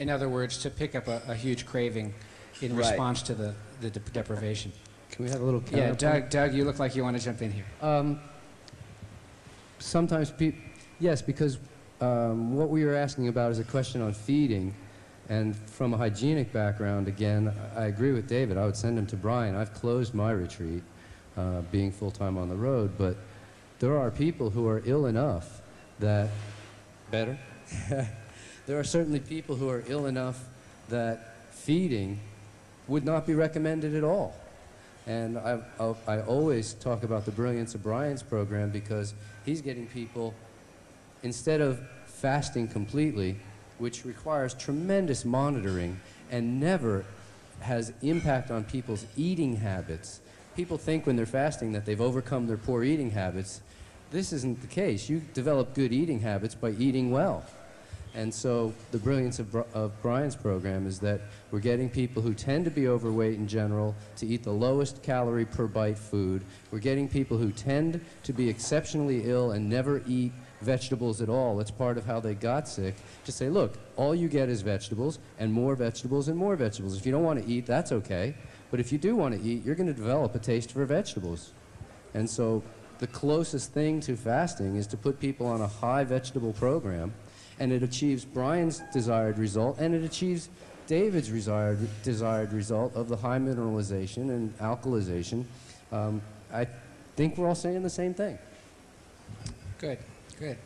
In other words, to pick up a huge craving in response to the deprivation. Can we have a little counterpoint? Yeah, Doug, you look like you want to jump in here. Sometimes yes, because what we were asking about is a question on feeding, and from a hygienic background, again, I agree with David. I would send him to Brian. I've closed my retreat, being full-time on the road, but there are people who are ill enough that... Better? There are certainly people who are ill enough that feeding would not be recommended at all. And I always talk about the brilliance of Brian's program because he's getting people, instead of fasting completely, which requires tremendous monitoring and never has impact on people's eating habits. People think when they're fasting that they've overcome their poor eating habits. This isn't the case. You develop good eating habits by eating well. And so the brilliance of Brian's program is that we're getting people who tend to be overweight in general to eat the lowest calorie per bite food. We're getting people who tend to be exceptionally ill and never eat vegetables at all. It's part of how they got sick. To say, look, all you get is vegetables and more vegetables and more vegetables. If you don't want to eat, that's okay. But if you do want to eat, you're going to develop a taste for vegetables. And so the closest thing to fasting is to put people on a high vegetable program, and it achieves Brian's desired result, and it achieves David's desired result of the high mineralization and alkalization. I think we're all saying the same thing. Good, good.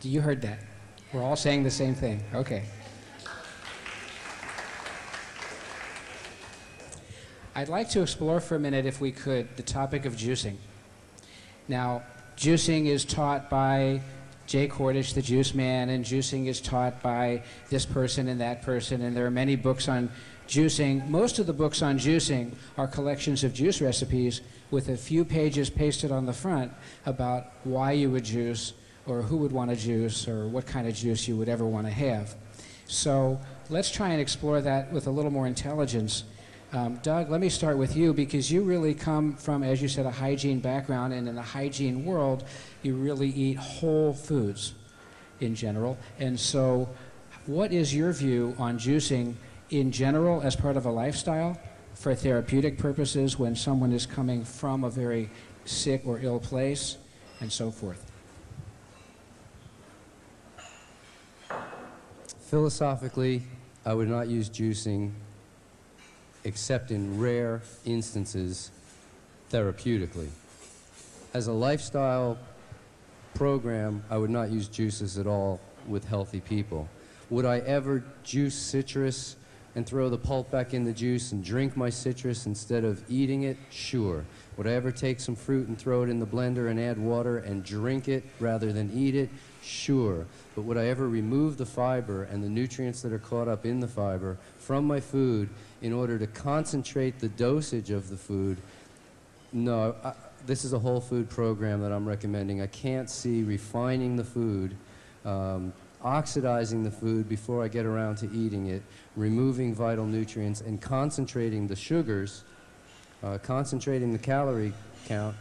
You heard that. We're all saying the same thing. Okay. I'd like to explore for a minute, if we could, the topic of juicing. Now, juicing is taught by Jay Cordish, the juice man, and juicing is taught by this person and that person, and there are many books on juicing. Most of the books on juicing are collections of juice recipes with a few pages pasted on the front about why you would juice, or who would want to juice, or what kind of juice you would ever want to have. So let's try and explore that with a little more intelligence. Doug, let me start with you, because you really come from, as you said, a hygiene background, and in the hygiene world, you really eat whole foods in general. And so what is your view on juicing in general as part of a lifestyle for therapeutic purposes when someone is coming from a very sick or ill place, and so forth? Philosophically, I would not use juicing except in rare instances therapeutically. As a lifestyle program, I would not use juices at all with healthy people. Would I ever juice citrus and throw the pulp back in the juice and drink my citrus instead of eating it? Sure. Would I ever take some fruit and throw it in the blender and add water and drink it rather than eat it? Sure. But would I ever remove the fiber and the nutrients that are caught up in the fiber from my food in order to concentrate the dosage of the food? No. This is a whole food program that I'm recommending. I can't see refining the food, oxidizing the food before I get around to eating it, removing vital nutrients, and concentrating the sugars, concentrating the calorie count.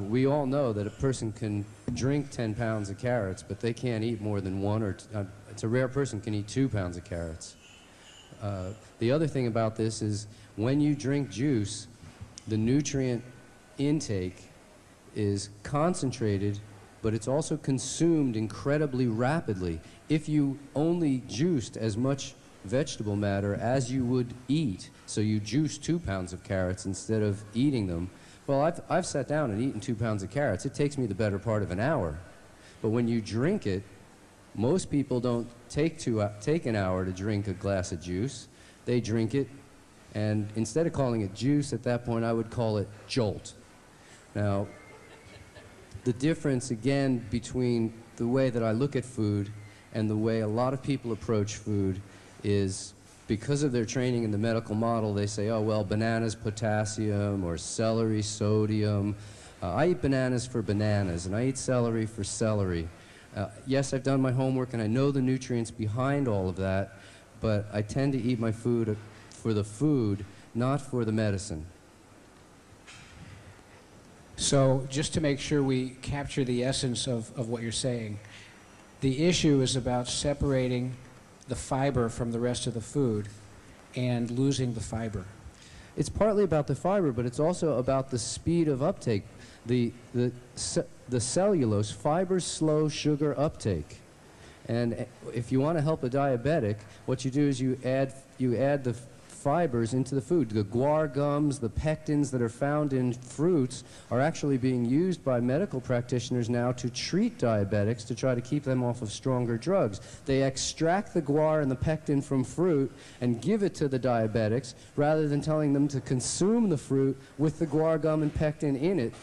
We all know that a person can drink 10 pounds of carrots, but they can't eat more than one, or it's a rare person can eat 2 pounds of carrots. The other thing about this is when you drink juice, the nutrient intake is concentrated, but it's also consumed incredibly rapidly. If you only juiced as much vegetable matter as you would eat, so you juice 2 pounds of carrots instead of eating them, well, I've sat down and eaten 2 pounds of carrots. It takes me the better part of an hour. But when you drink it, most people don't take an hour to drink a glass of juice. They drink it, and instead of calling it juice at that point, I would call it jolt. Now, the difference, again, between the way that I look at food and the way a lot of people approach food is because of their training in the medical model, they say, oh, well, bananas, potassium, or celery, sodium. I eat bananas for bananas, and I eat celery for celery. Yes, I've done my homework, and I know the nutrients behind all of that, but I tend to eat my food for the food, not for the medicine. So just to make sure we capture the essence of what you're saying, the issue is about separating the fiber from the rest of the food and losing the fiber. It's partly about the fiber, but it's also about the speed of uptake. The cellulose, fibers slow sugar uptake. And if you want to help a diabetic, what you do is you add the fibers into the food. The guar gums, the pectins that are found in fruits are actually being used by medical practitioners now to treat diabetics to try to keep them off of stronger drugs. They extract the guar and the pectin from fruit and give it to the diabetics rather than telling them to consume the fruit with the guar gum and pectin in it,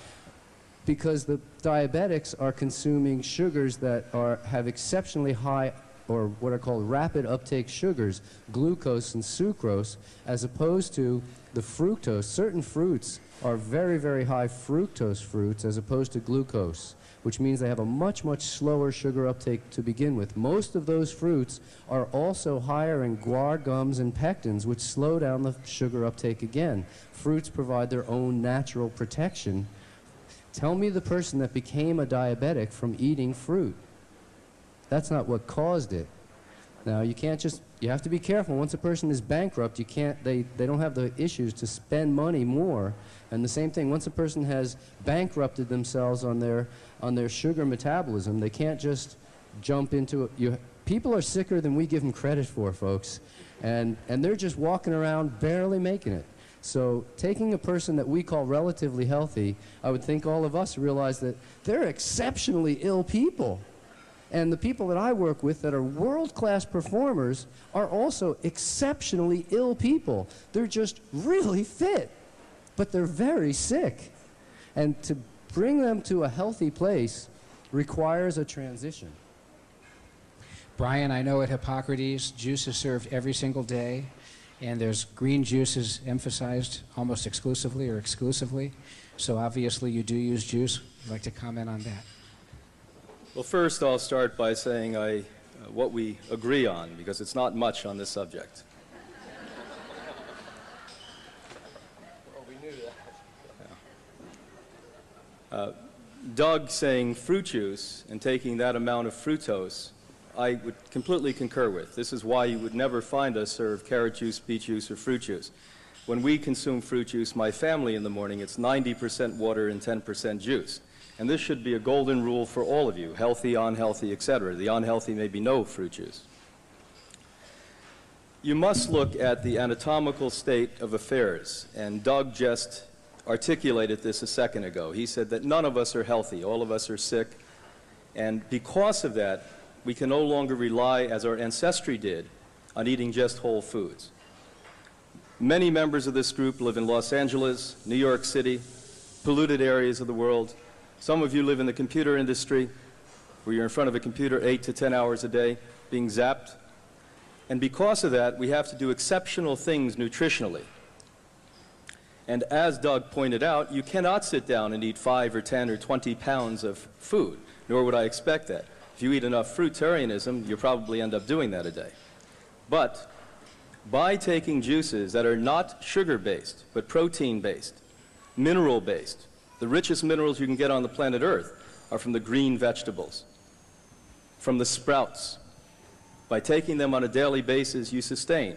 because the diabetics are consuming sugars that have exceptionally high, or what are called rapid uptake sugars, glucose and sucrose, as opposed to the fructose. Certain fruits are very, very high fructose fruits as opposed to glucose, which means they have a much, much slower sugar uptake to begin with. Most of those fruits are also higher in guar gums and pectins, which slow down the sugar uptake again. Fruits provide their own natural protection. Tell me the person that became a diabetic from eating fruit. That's not what caused it. Now, you can't just, you have to be careful. Once a person is bankrupt, you can't, they don't have the issues to spend money more. And the same thing, once a person has bankrupted themselves on their sugar metabolism, they can't just jump into it. People are sicker than we give them credit for, folks. And they're just walking around barely making it. So taking a person that we call relatively healthy, I would think all of us realize that they're exceptionally ill people. And the people that I work with that are world-class performers are also exceptionally ill people. They're just really fit, but they're very sick. And to bring them to a healthy place requires a transition. Brian, I know at Hippocrates, juice is served every single day, and there's green juices emphasized almost exclusively or exclusively. So obviously you do use juice. I'd like to comment on that. Well, first I'll start by saying what we agree on, because it's not much on this subject. Well, we knew that. Doug saying fruit juice and taking that amount of fructose, I would completely concur with. This is why you would never find us serve carrot juice, beet juice, or fruit juice. When we consume fruit juice, my family in the morning, it's 90% water and 10% juice. And this should be a golden rule for all of you, healthy, unhealthy, etc. The unhealthy may be no fruit juice. You must look at the anatomical state of affairs, and Doug just articulated this a second ago. He said that none of us are healthy, all of us are sick, and because of that, we can no longer rely, as our ancestry did, on eating just whole foods. Many members of this group live in Los Angeles, New York City, polluted areas of the world. Some of you live in the computer industry, where you're in front of a computer 8 to 10 hours a day, being zapped. And because of that, we have to do exceptional things nutritionally. And as Doug pointed out, you cannot sit down and eat 5 or 10 or 20 pounds of food, nor would I expect that. If you eat enough fruitarianism, you'll probably end up doing that a day. But by taking juices that are not sugar-based, but protein-based, mineral-based, the richest minerals you can get on the planet Earth are from the green vegetables, from the sprouts. By taking them on a daily basis, you sustain.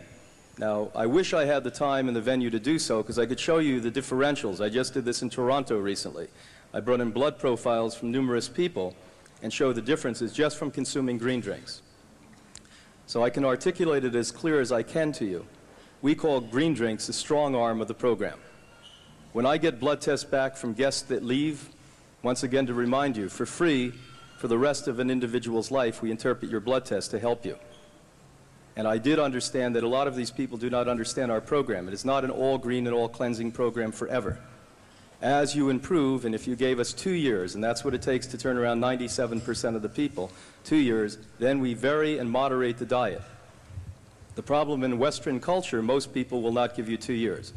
Now, I wish I had the time and the venue to do so, because I could show you the differentials. I just did this in Toronto recently. I brought in blood profiles from numerous people and show the differences just from consuming green drinks. So I can articulate it as clear as I can to you. We call green drinks the strong arm of the program. When I get blood tests back from guests that leave, once again to remind you, for free, for the rest of an individual's life, we interpret your blood test to help you. And I did understand that a lot of these people do not understand our program. It is not an all green and all cleansing program forever. As you improve, and if you gave us 2 years, and that's what it takes to turn around 97% of the people, 2 years, then we vary and moderate the diet. The problem in Western culture, most people will not give you 2 years.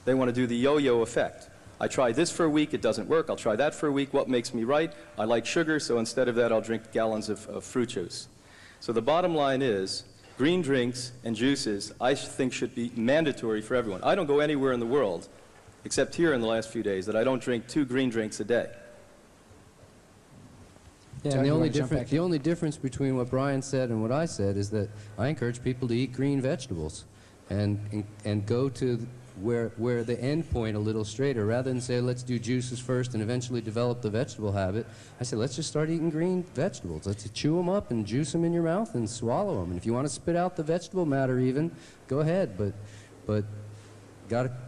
They want to do the yo-yo effect. I try this for a week, it doesn't work. I'll try that for a week. What makes me right? I like sugar, so instead of that, I'll drink gallons of fruit juice. So the bottom line is, green drinks and juices, I think, should be mandatory for everyone. I don't go anywhere in the world, except here in the last few days, that I don't drink 2 green drinks a day. Yeah, and the only difference between what Brian said and what I said is that I encourage people to eat green vegetables and go to where the end point a little straighter. Rather than say, let's do juices first and eventually develop the vegetable habit, I say, let's just start eating green vegetables. Let's chew them up and juice them in your mouth and swallow them. And if you want to spit out the vegetable matter even, go ahead. But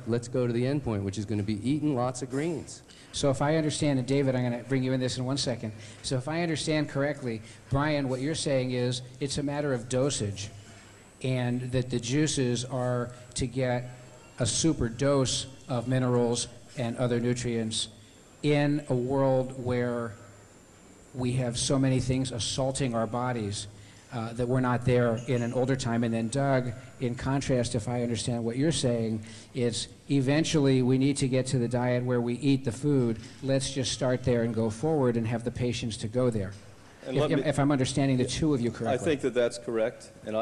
let's go to the end point, which is going to be eating lots of greens. So if I understand, and David, I'm going to bring you in this in 1 second. So if I understand correctly, Brian, what you're saying is it's a matter of dosage, and that the juices are to get a super dose of minerals and other nutrients in a world where we have so many things assaulting our bodies that were not there in an older time. And then Doug, in contrast, if I understand what you're saying, is eventually we need to get to the diet where we eat the food. Let's just start there and go forward and have the patience to go there. If I'm understanding the two of you correctly. I think that that's correct. And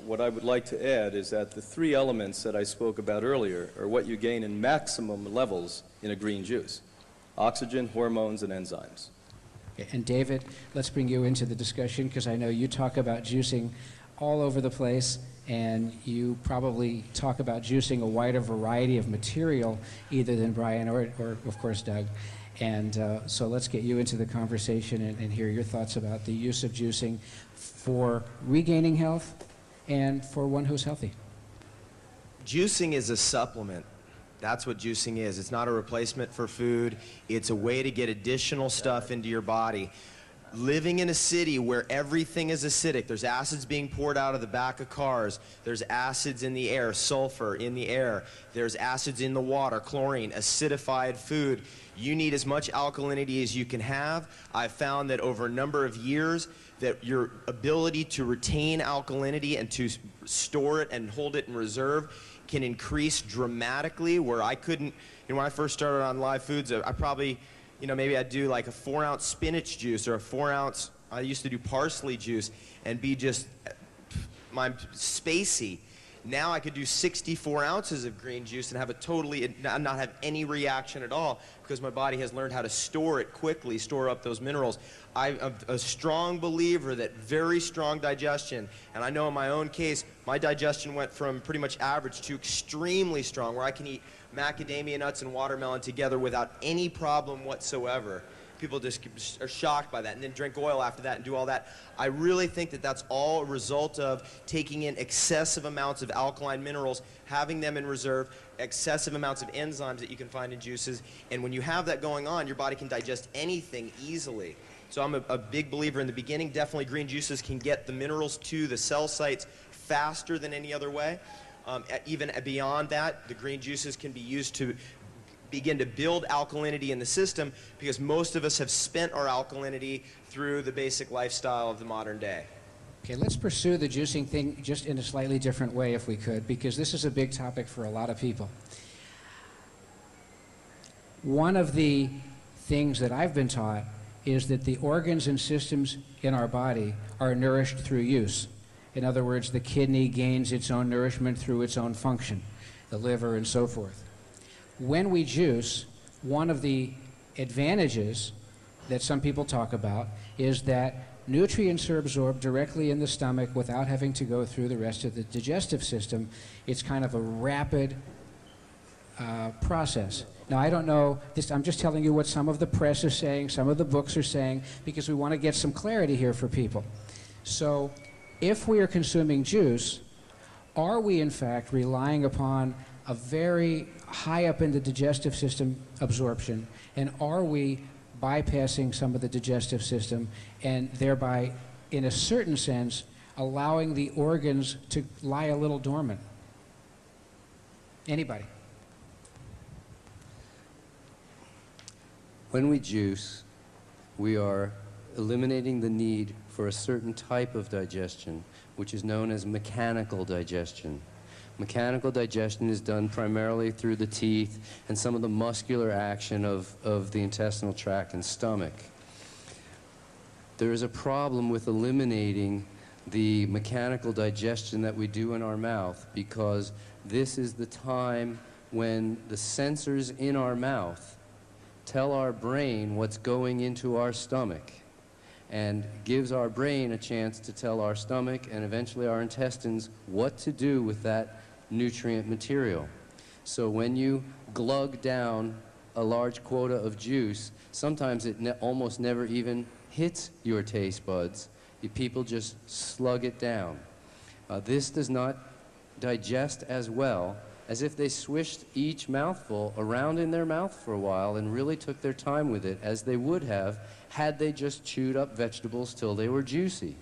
what I would like to add is that the 3 elements that I spoke about earlier are what you gain in maximum levels in a green juice: oxygen, hormones, and enzymes. Okay, and David, let's bring you into the discussion, because I know you talk about juicing all over the place, and you probably talk about juicing a wider variety of material either than Brian or of course, Doug. And so let's get you into the conversation and hear your thoughts about the use of juicing for regaining health and for one who's healthy. Juicing is a supplement. That's what juicing is. It's not a replacement for food. It's a way to get additional stuff into your body. living in a city where everything is acidic. There's acids being poured out of the back of cars. There's acids in the air, sulfur in the air. There's acids in the water, chlorine, acidified food. You need as much alkalinity as you can have. I've found that over a number of years that your ability to retain alkalinity and to store it and hold it in reserve can increase dramatically, where I couldn't, when I first started on live foods, I probably, maybe I'd do like a 4-ounce spinach juice or a 4-ounce, I used to do parsley juice and be just, my spacey. Now I could do 64 ounces of green juice and have not have any reaction at all, because my body has learned how to store it quickly, store up those minerals. I'm a strong believer that very strong digestion, and I know in my own case, my digestion went from pretty much average to extremely strong, where I can eat macadamia nuts and watermelon together without any problem whatsoever. People just are shocked by that, and then drink oil after that and do all that. I really think that that's all a result of taking in excessive amounts of alkaline minerals, having them in reserve, excessive amounts of enzymes that you can find in juices, and when you have that going on, your body can digest anything easily. So I'm a big believer in the beginning. Definitely green juices can get the minerals to the cell sites faster than any other way. Even beyond that, the green juices can be used to begin to build alkalinity in the system, because most of us have spent our alkalinity through the basic lifestyle of the modern day. Okay, let's pursue the juicing thing just in a slightly different way if we could, because this is a big topic for a lot of people. One of the things that I've been taught is that the organs and systems in our body are nourished through use. In other words, the kidney gains its own nourishment through its own function, the liver and so forth. When we juice, one of the advantages that some people talk about is that nutrients are absorbed directly in the stomach without having to go through the rest of the digestive system. It's kind of a rapid process. Now, I don't know, I'm just telling you what some of the press is saying, some of the books are saying, because we want to get some clarity here for people. So, if we are consuming juice, are we in fact relying upon a very high up in the digestive system absorption, and are we bypassing some of the digestive system and thereby, in a certain sense, allowing the organs to lie a little dormant? Anybody? When we juice, we are eliminating the need for a certain type of digestion, which is known as mechanical digestion. Mechanical digestion is done primarily through the teeth and some of the muscular action of the intestinal tract and stomach. There is a problem with eliminating the mechanical digestion that we do in our mouth, because this is the time when the sensors in our mouth tell our brain what's going into our stomach, and gives our brain a chance to tell our stomach and eventually our intestines what to do with that nutrient material. So when you glug down a large quota of juice, sometimes it almost never even hits your taste buds. People just slug it down. This does not digest as well as if they swished each mouthful around in their mouth for a while and really took their time with it, as they would have had they just chewed up vegetables till they were juicy.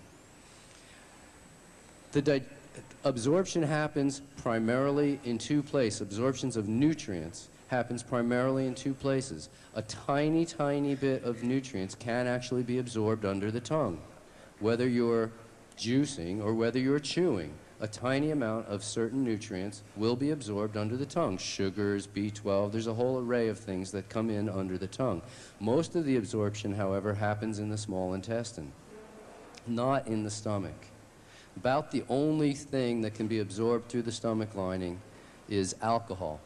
The absorption happens primarily in two places. Absorptions of nutrients happens primarily in two places. A tiny, tiny bit of nutrients can actually be absorbed under the tongue. Whether you're juicing or whether you're chewing, a tiny amount of certain nutrients will be absorbed under the tongue. Sugars, B12, there's a whole array of things that come in under the tongue. Most of the absorption, however, happens in the small intestine, not in the stomach. About the only thing that can be absorbed through the stomach lining is alcohol,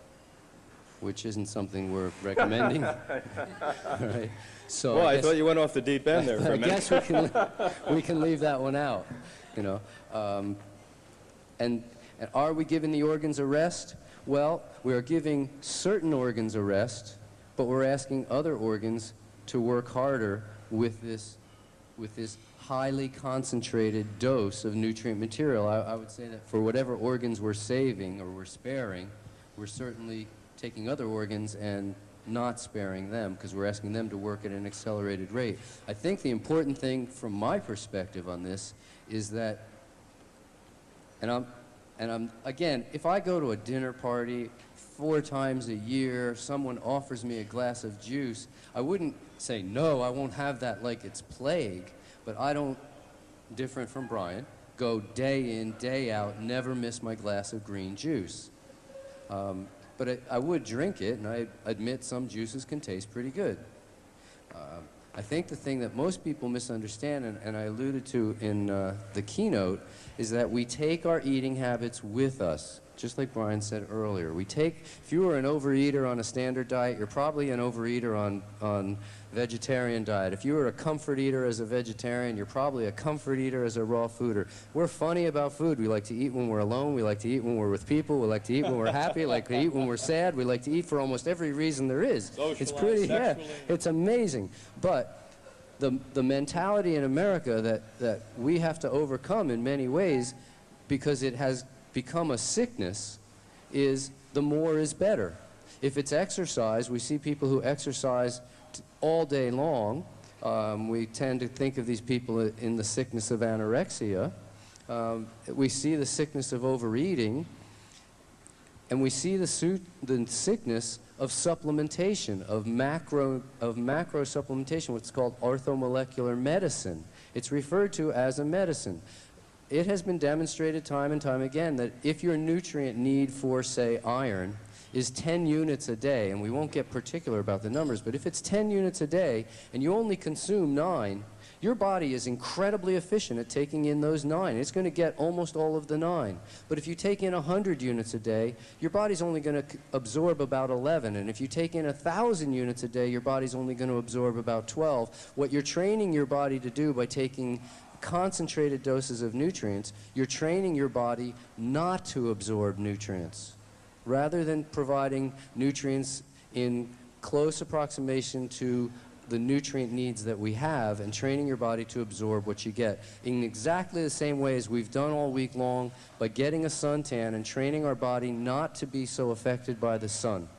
which isn't something we're recommending. Right? So well, I thought you went off the deep end there for a minute. I guess we can leave that one out, you know. And are we giving the organs a rest? Well, we are giving certain organs a rest, but we're asking other organs to work harder with this highly concentrated dose of nutrient material. I would say that for whatever organs we're saving or we're sparing, we're certainly taking other organs and not sparing them, because we're asking them to work at an accelerated rate. I think the important thing from my perspective on this is that, and I'm again, if I go to a dinner party 4 times a year, someone offers me a glass of juice, I wouldn't say, no, I won't have that like it's plague, but I don't, different from Brian, go day in, day out, never miss my glass of green juice. But I would drink it, and I admit some juices can taste pretty good. I think the thing that most people misunderstand, and I alluded to in the keynote, is that we take our eating habits with us, just like Brian said earlier. If you were an overeater on a standard diet, you're probably an overeater on vegetarian diet. If you were a comfort eater as a vegetarian, you're probably a comfort eater as a raw fooder. We're funny about food. We like to eat when we're alone. We like to eat when we're with people. We like to eat when we're happy. We like to eat when we're sad. We like to eat for almost every reason there is. It's pretty, yeah, it's amazing. But the mentality in America that we have to overcome in many ways, because it has become a sickness, is the more is better. If it's exercise, we see people who exercise all day long. We tend to think of these people in the sickness of anorexia. We see the sickness of overeating, and we see the sickness of supplementation, of macro supplementation, what's called orthomolecular medicine. It's referred to as a medicine. It has been demonstrated time and time again that if your nutrient need for, say, iron is 10 units a day, and we won't get particular about the numbers, but if it's 10 units a day and you only consume 9, your body is incredibly efficient at taking in those 9. It's going to get almost all of the 9. But if you take in 100 units a day, your body's only going to absorb about 11. And if you take in 1,000 units a day, your body's only going to absorb about 12. What you're training your body to do by taking concentrated doses of nutrients, you're training your body not to absorb nutrients. Rather than providing nutrients in close approximation to the nutrient needs that we have, and training your body to absorb what you get in exactly the same way as we've done all week long by getting a suntan and training our body not to be so affected by the sun.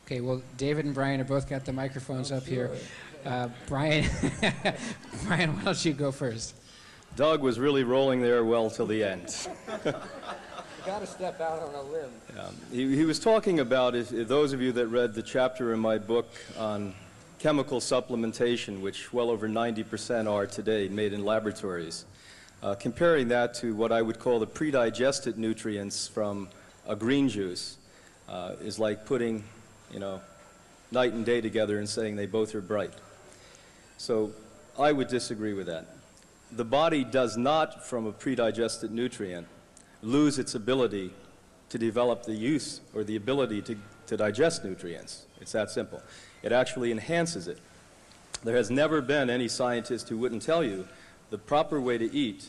Okay, well, David and Brian have both got the microphones up here. Brian, Brian, why don't you go first? Doug was really rolling there well till the end. You got to step out on a limb. He was talking about, if those of you that read the chapter in my book on chemical supplementation, which well over 90% are today made in laboratories, comparing that to what I would call the pre-digested nutrients from a green juice is like putting, night and day together and saying they both are bright. So I would disagree with that. The body does not, from a pre-digested nutrient, lose its ability to develop the use or the ability to digest nutrients. It's that simple. It actually enhances it. There has never been any scientist who wouldn't tell you the proper way to eat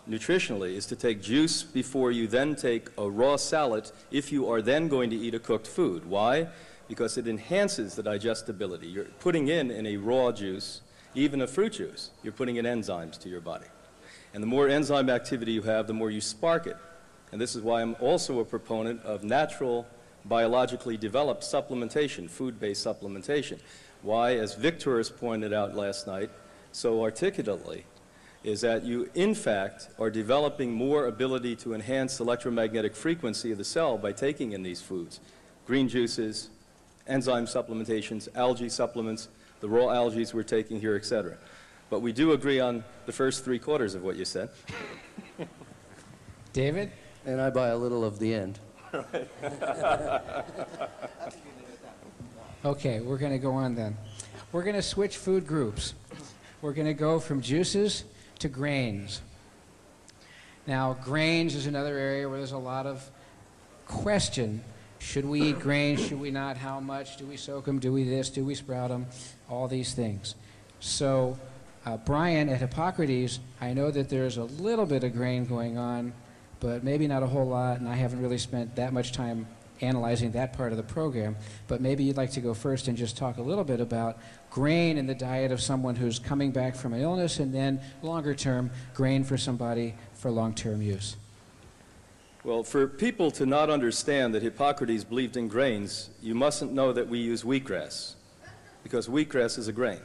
nutritionally is to take juice before you then take a raw salad if you are then going to eat a cooked food. Why? Because it enhances the digestibility. You're putting in a raw juice, even a fruit juice, you're putting in enzymes to your body. And the more enzyme activity you have, the more you spark it. And this is why I'm also a proponent of natural, biologically developed supplementation, food-based supplementation. Why, as Victor has pointed out last night so articulately, is that you, in fact, are developing more ability to enhance electromagnetic frequency of the cell by taking in these foods. Green juices, enzyme supplementations, algae supplements, the raw algae we're taking here, etc. But we do agree on the first 3/4 of what you said. David? And I buy a little of the end. Okay, we're going to go on then. We're going to switch food groups. We're going to go from juices to grains. Now, grains is another area where there's a lot of question. Should we eat grains? Should we not? How much? Do we soak them? Do we this? Do we sprout them? All these things. So, Brian, at Hippocrates, I know that there's a little bit of grain going on, but maybe not a whole lot, and I haven't really spent that much time analyzing that part of the program. But maybe you'd like to go first and just talk a little bit about grain in the diet of someone who's coming back from an illness, and then longer term, grain for somebody for long-term use. Well, for people to not understand that Hippocrates believed in grains, you mustn't know that we use wheatgrass, because wheatgrass is a grain.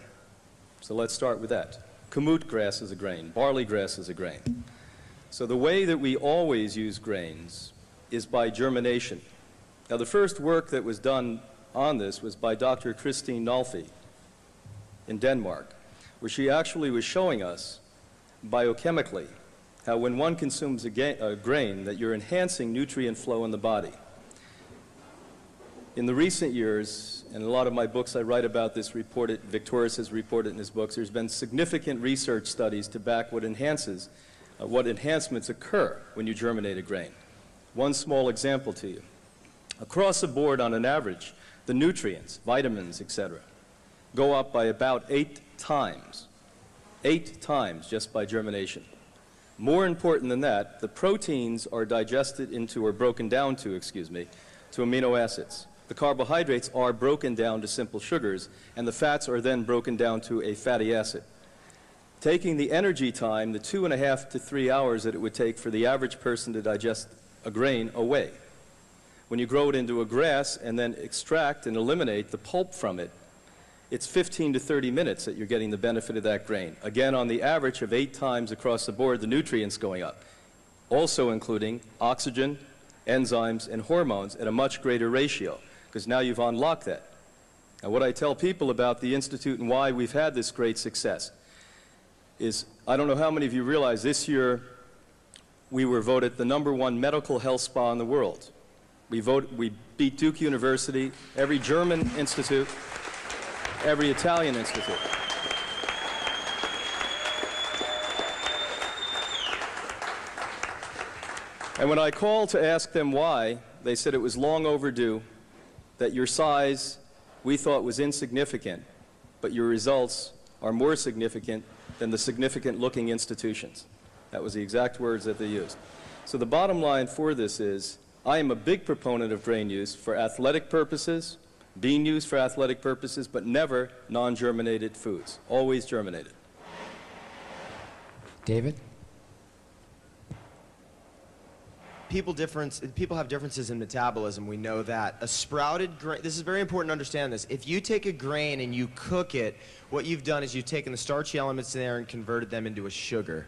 So let's start with that. Kamut grass is a grain. Barley grass is a grain. So the way that we always use grains is by germination. Now, the first work that was done on this was by Dr. Christine Nolfi in Denmark, where she actually was showing us biochemically how when one consumes a grain that you're enhancing nutrient flow in the body. In the recent years, and a lot of my books I write about this, Victoris has reported in his books, there's been significant research studies to back what enhancements occur when you germinate a grain. One small example to you. Across the board, on an average, the nutrients, vitamins, etc., go up by about 8 times. 8 times just by germination. More important than that, the proteins are digested into, or broken down to, to amino acids. The carbohydrates are broken down to simple sugars, and the fats are then broken down to a fatty acid. Taking the energy time, the 2.5 to 3 hours that it would take for the average person to digest a grain away. When you grow it into a grass and then extract and eliminate the pulp from it, it's 15 to 30 minutes that you're getting the benefit of that grain. Again, on the average of 8 times across the board, the nutrients going up, also including oxygen, enzymes, and hormones at a much greater ratio, because now you've unlocked that. Now, what I tell people about the Institute and why we've had this great success is, I don't know how many of you realize this year we were voted the #1 medical health spa in the world. We beat Duke University, every German institute, every Italian institute. And when I called to ask them why, they said it was long overdue, that your size we thought was insignificant, but your results are more significant than the significant-looking institutions. That was the exact words that they used. So the bottom line for this is, I am a big proponent of grain use for athletic purposes, being used for athletic purposes, but never non-germinated foods, always germinated. David? People have differences in metabolism. We know that. A sprouted grain, this is very important to understand this. If you take a grain and you cook it, what you've done is you've taken the starchy elements in there and converted them into a sugar.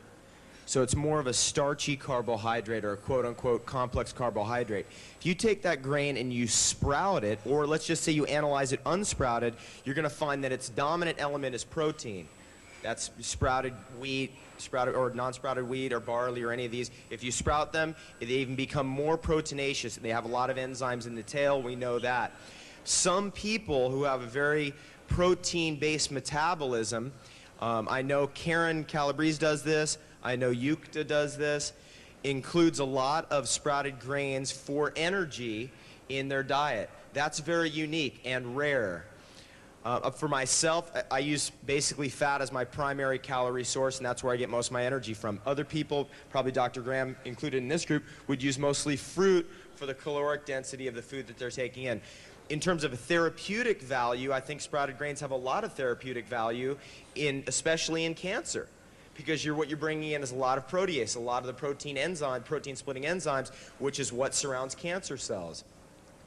So it's more of a starchy carbohydrate, or a quote-unquote complex carbohydrate. If you take that grain and you sprout it, or let's just say you analyze it unsprouted, you're going to find that its dominant element is protein. That's sprouted wheat, sprouted or non-sprouted wheat or barley or any of these. If you sprout them, they even become more proteinaceous. They have a lot of enzymes in the tail. We know that. Some people who have a very protein-based metabolism, I know Karen Calabrese does this, I know Yukta does this, includes a lot of sprouted grains for energy in their diet. That's very unique and rare. For myself, I use basically fat as my primary calorie source, and that's where I get most of my energy from. Other people, probably Dr. Graham included in this group, would use mostly fruit for the caloric density of the food that they're taking in. In terms of a therapeutic value, I think sprouted grains have a lot of therapeutic value, especially in cancer. Because what you're bringing in is a lot of protease, a lot of the protein splitting enzymes, which is what surrounds cancer cells.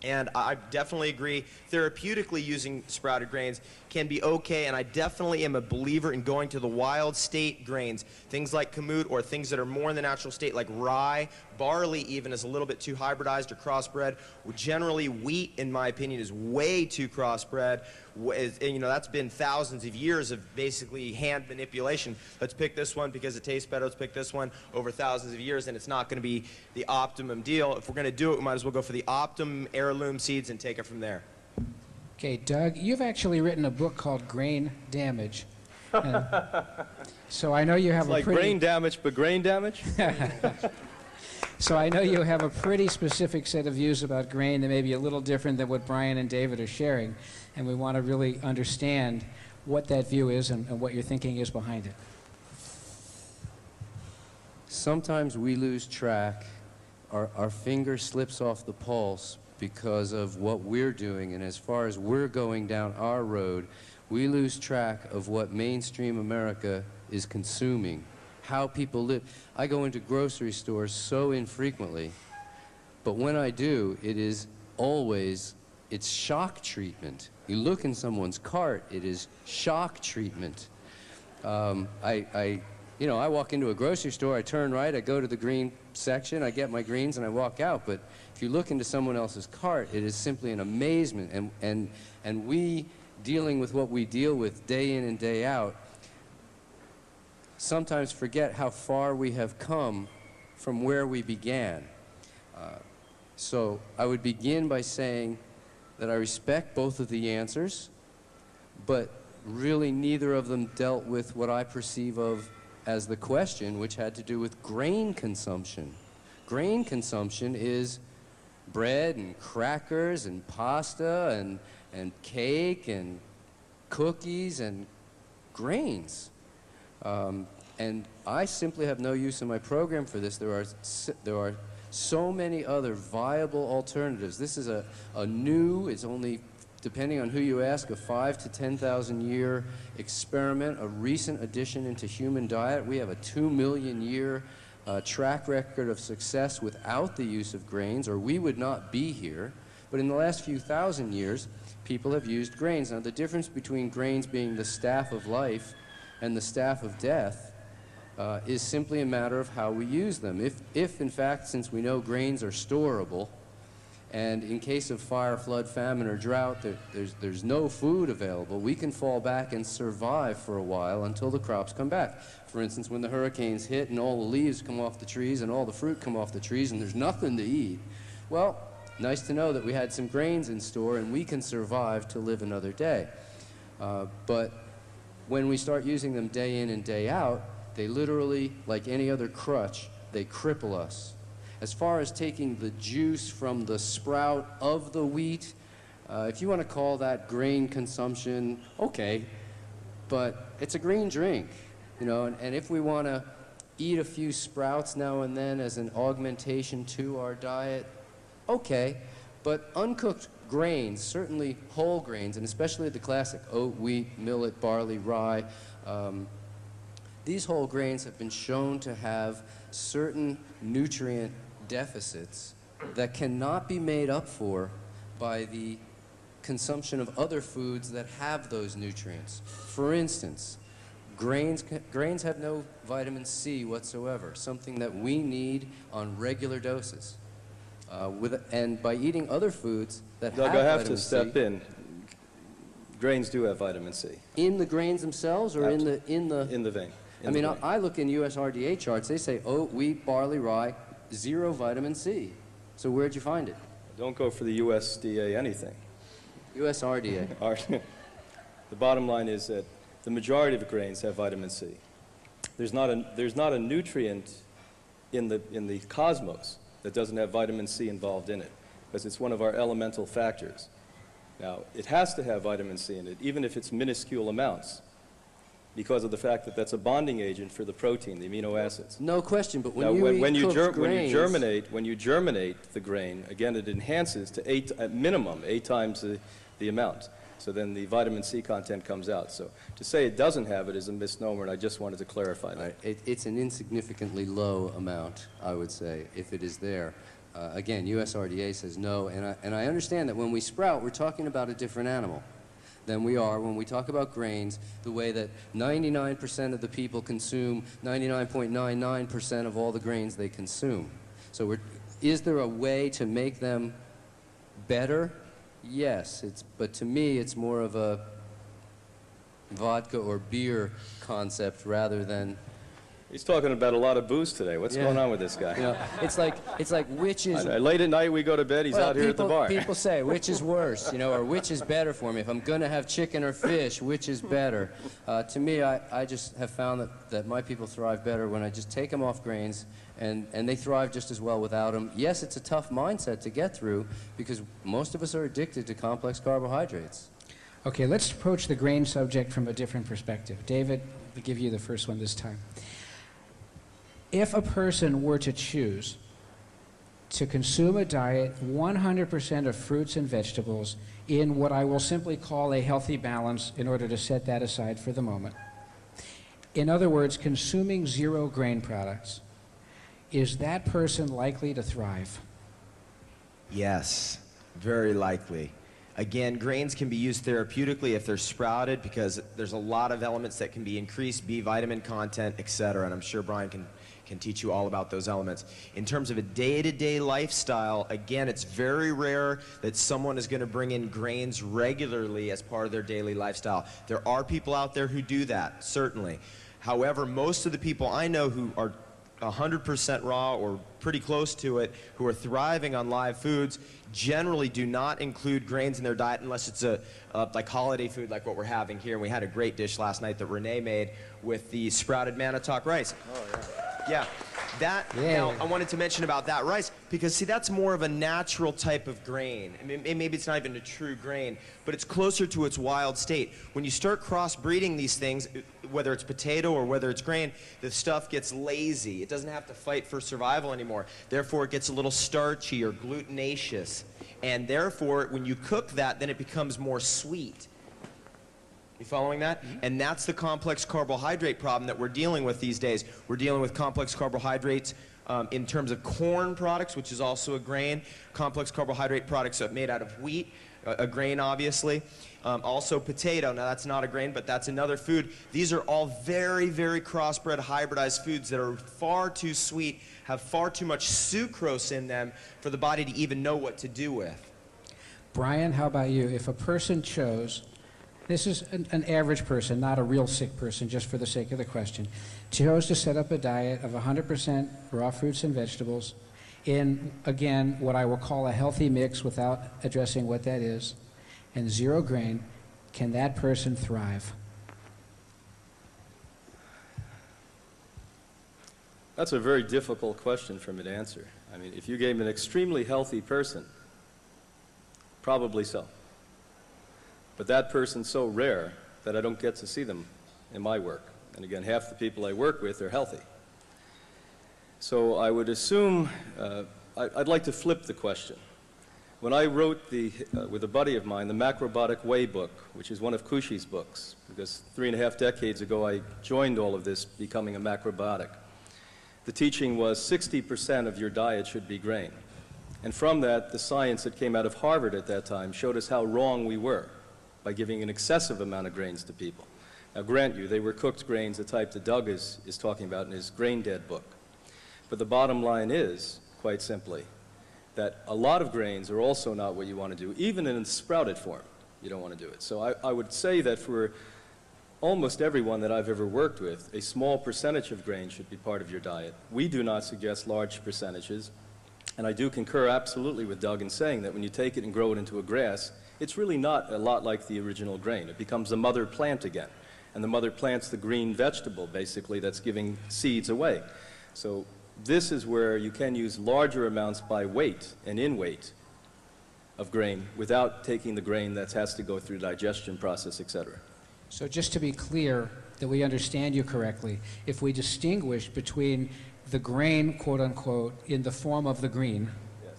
And I definitely agree, therapeutically using sprouted grains can be okay, and I definitely am a believer in going to the wild state grains, things like kamut or things that are more in the natural state like rye. Barley even is a little bit too hybridized or crossbred. Generally, wheat, in my opinion, is way too crossbred. And, you know, that's been thousands of years of basically hand manipulation. Let's pick this one because it tastes better. Let's pick this one over thousands of years, and it's not going to be the optimum deal. If we're going to do it, we might as well go for the optimum heirloom seeds and take it from there. Okay, Doug, you've actually written a book called Grain Damage. So I know you have It's like brain damage, but grain damage? So I know you have a pretty specific set of views about grain that may be a little different than what Brian and David are sharing, and we want to really understand what that view is and what your thinking is behind it. Sometimes we lose track, our finger slips off the pulse because of what we're doing, and as far as we're going down our road, we lose track of what mainstream America is consuming, how people live. I go into grocery stores so infrequently But when I do, it is always, it's shock treatment. You look in someone's cart, it is shock treatment. You know, I walk into a grocery store, I turn right, I go to the green section, I get my greens, and I walk out. But if you look into someone else's cart, it is simply an amazement. And we, dealing with what we deal with day in and day out, sometimes forget how far we have come from where we began. So I would begin by saying that I respect both of the answers, but really neither of them dealt with what I perceive of as the question, which had to do with grain consumption. Grain consumption is bread and crackers and pasta and cake and cookies and grains. And I simply have no use in my program for this. There are so many other viable alternatives. This is a new, it's only, depending on who you ask, a 5,000 to 10,000 year experiment, a recent addition into human diet. We have a 2 million year track record of success without the use of grains, or we would not be here. But in the last few thousand years, people have used grains. Now, the difference between grains being the staff of life and the staff of death is simply a matter of how we use them. If in fact, since we know grains are storable, and in case of fire, flood, famine, or drought, there's no food available, we can fall back and survive for a while until the crops come back. For instance, when the hurricanes hit and all the leaves come off the trees and all the fruit come off the trees and there's nothing to eat, well, nice to know that we had some grains in store and we can survive to live another day. But when we start using them day in and day out, they literally, like any other crutch, they cripple us. As far as taking the juice from the sprout of the wheat, if you want to call that grain consumption, okay, but it's a green drink, you know, and if we want to eat a few sprouts now and then as an augmentation to our diet, okay, but uncooked grains, certainly whole grains, and especially the classic oat, wheat, millet, barley, rye, these whole grains have been shown to have certain nutrient deficits that cannot be made up for by the consumption of other foods that have those nutrients. For instance, grains have no vitamin C whatsoever, something that we need on regular doses. And by eating other foods that Doug, have I have vitamin to step C, in. Grains do have vitamin C. in the grains themselves or in the In the vein. I mean, I look in USRDA charts, they say oat, wheat, barley, rye, 0 vitamin C. So where'd you find it? Don't go for the USDA anything. USRDA. The bottom line is that the majority of grains have vitamin C. There's not a nutrient in the cosmos that doesn't have vitamin C involved in it, because it's one of our elemental factors. Now, it has to have vitamin C in it, even if it's minuscule amounts, because of the fact that that's a bonding agent for the protein, the amino acids. No question, but when Now, you when eat you cooked grains, when you germinate the grain, again, it enhances to at minimum 8 times the amount. So then the vitamin C content comes out. So to say it doesn't have it is a misnomer, and I just wanted to clarify that. it's an insignificantly low amount, I would say, if it is there. Again, USRDA says no, and I understand that when we sprout, we're talking about a different animal than we are when we talk about grains, the way that 99% of the people consume 99.99% of all the grains they consume. So is there a way to make them better? Yes, but to me it's more of a vodka or beer concept rather than... He's talking about a lot of booze today. What's going on with this guy? You know, it's like which is... Late at night we go to bed, he's out here at the bar. People say, which is worse, you know, or which is better for me? If I'm going to have chicken or fish, which is better? To me, I just have found that my people thrive better when I just take them off grains, and they thrive just as well without them. Yes, it's a tough mindset to get through, because most of us are addicted to complex carbohydrates. Okay, let's approach the grain subject from a different perspective. David, I'll give you the first one this time. If a person were to choose to consume a diet 100% of fruits and vegetables in what I will simply call a healthy balance in order to set that aside for the moment, in other words, consuming 0 grain products, is that person likely to thrive? Yes, very likely. Again, grains can be used therapeutically if they're sprouted because there's a lot of elements that can be increased, B vitamin content, etc. And I'm sure Brian can teach you all about those elements. In terms of a day-to-day lifestyle, again, it's very rare that someone is going to bring in grains regularly as part of their daily lifestyle. There are people out there who do that, certainly. However, most of the people I know who are 100% raw or pretty close to it, who are thriving on live foods, generally do not include grains in their diet unless it's a like holiday food like what we're having here. And we had a great dish last night that Renee made with the sprouted Manitoc rice. Oh, yeah. Now, I wanted to mention about that rice because, see, that's more of a natural type of grain. I mean, maybe it's not even a true grain, but it's closer to its wild state. When you start crossbreeding these things, whether it's potato or whether it's grain, the stuff gets lazy. It doesn't have to fight for survival anymore. Therefore, it gets a little starchy or glutenaceous. And therefore, when you cook that, then it becomes more sweet. You following that? Mm-hmm. And that's the complex carbohydrate problem that we're dealing with these days. We're dealing with complex carbohydrates in terms of corn products, which is also a grain, complex carbohydrate products made out of wheat, a grain obviously, also potato. Now that's not a grain, but that's another food. These are all very, very crossbred, hybridized foods that are far too sweet, have far too much sucrose in them for the body to even know what to do with. Brian, how about you? If a person chose, this is an average person, not a real sick person, just for the sake of the question, chose to set up a diet of 100% raw fruits and vegetables in, again, what I will call a healthy mix without addressing what that is, and 0 grain, can that person thrive? That's a very difficult question for me to answer. I mean, if you gave me an extremely healthy person, probably so. But that person's so rare that I don't get to see them in my work. And again, half the people I work with are healthy. So I would assume, I'd like to flip the question. When I wrote with a buddy of mine, the Macrobiotic Way book, which is one of Kushi's books, because 3.5 decades ago I joined all of this becoming a macrobiotic. The teaching was 60% of your diet should be grain. And from that, the science that came out of Harvard at that time showed us how wrong we were by giving an excessive amount of grains to people. Now, grant you, they were cooked grains, the type that Doug is talking about in his Grain Dead book. But the bottom line is, quite simply, that a lot of grains are also not what you want to do. Even in sprouted form, you don't want to do it. So I would say that for almost everyone that I've ever worked with, a small percentage of grain should be part of your diet. We do not suggest large percentages. And I do concur absolutely with Doug in saying that when you take it and grow it into a grass, it's really not a lot like the original grain. It becomes the mother plant again. And the mother plant's the green vegetable, basically, that's giving seeds away. So this is where you can use larger amounts by weight and in weight of grain without taking the grain that has to go through the digestion process, etc. So just to be clear that we understand you correctly, if we distinguish between the grain, quote unquote, in the form of the green, Yes.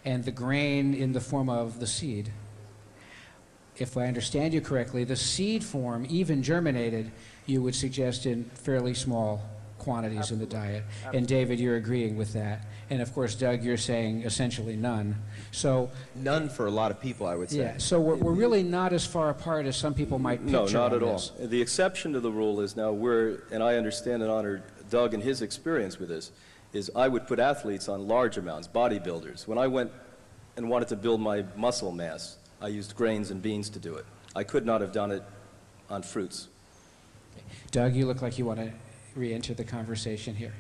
and the grain in the form of the seed, if I understand you correctly, the seed form, even germinated, you would suggest in fairly small quantities in the diet. And David, you're agreeing with that. And of course, Doug, you're saying essentially none. So None for a lot of people, I would say. yeah, so we're really not as far apart as some people might picture. No, not on at all. this. The exception to the rule is now and I understand and honor Doug and his experience with this, is I would put athletes on large amounts, bodybuilders. When I went and wanted to build my muscle mass, I used grains and beans to do it. I could not have done it on fruits. Doug, you look like you want to re-enter the conversation here.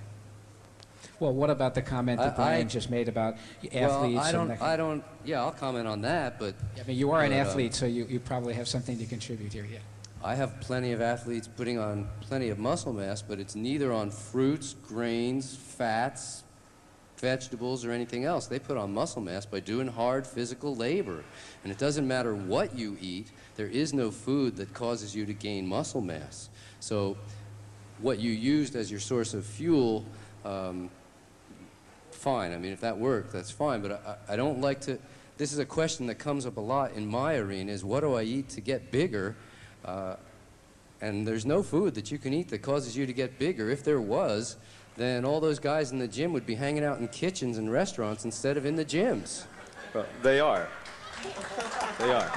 Well, what about the comment that Brian just made about athletes? Well, I'll comment on that, but... I mean, you are an athlete, so you probably have something to contribute here, yeah. I have plenty of athletes putting on plenty of muscle mass, but it's neither on fruits, grains, fats, vegetables, or anything else. They put on muscle mass by doing hard physical labor. And it doesn't matter what you eat, there is no food that causes you to gain muscle mass. So what you used as your source of fuel, fine. I mean, if that worked, that's fine. But I don't like to... This is a question that comes up a lot in my arena, is what do I eat to get bigger? And there's no food that you can eat that causes you to get bigger. If there was, then all those guys in the gym would be hanging out in kitchens and restaurants instead of in the gyms. Well, they are. They are.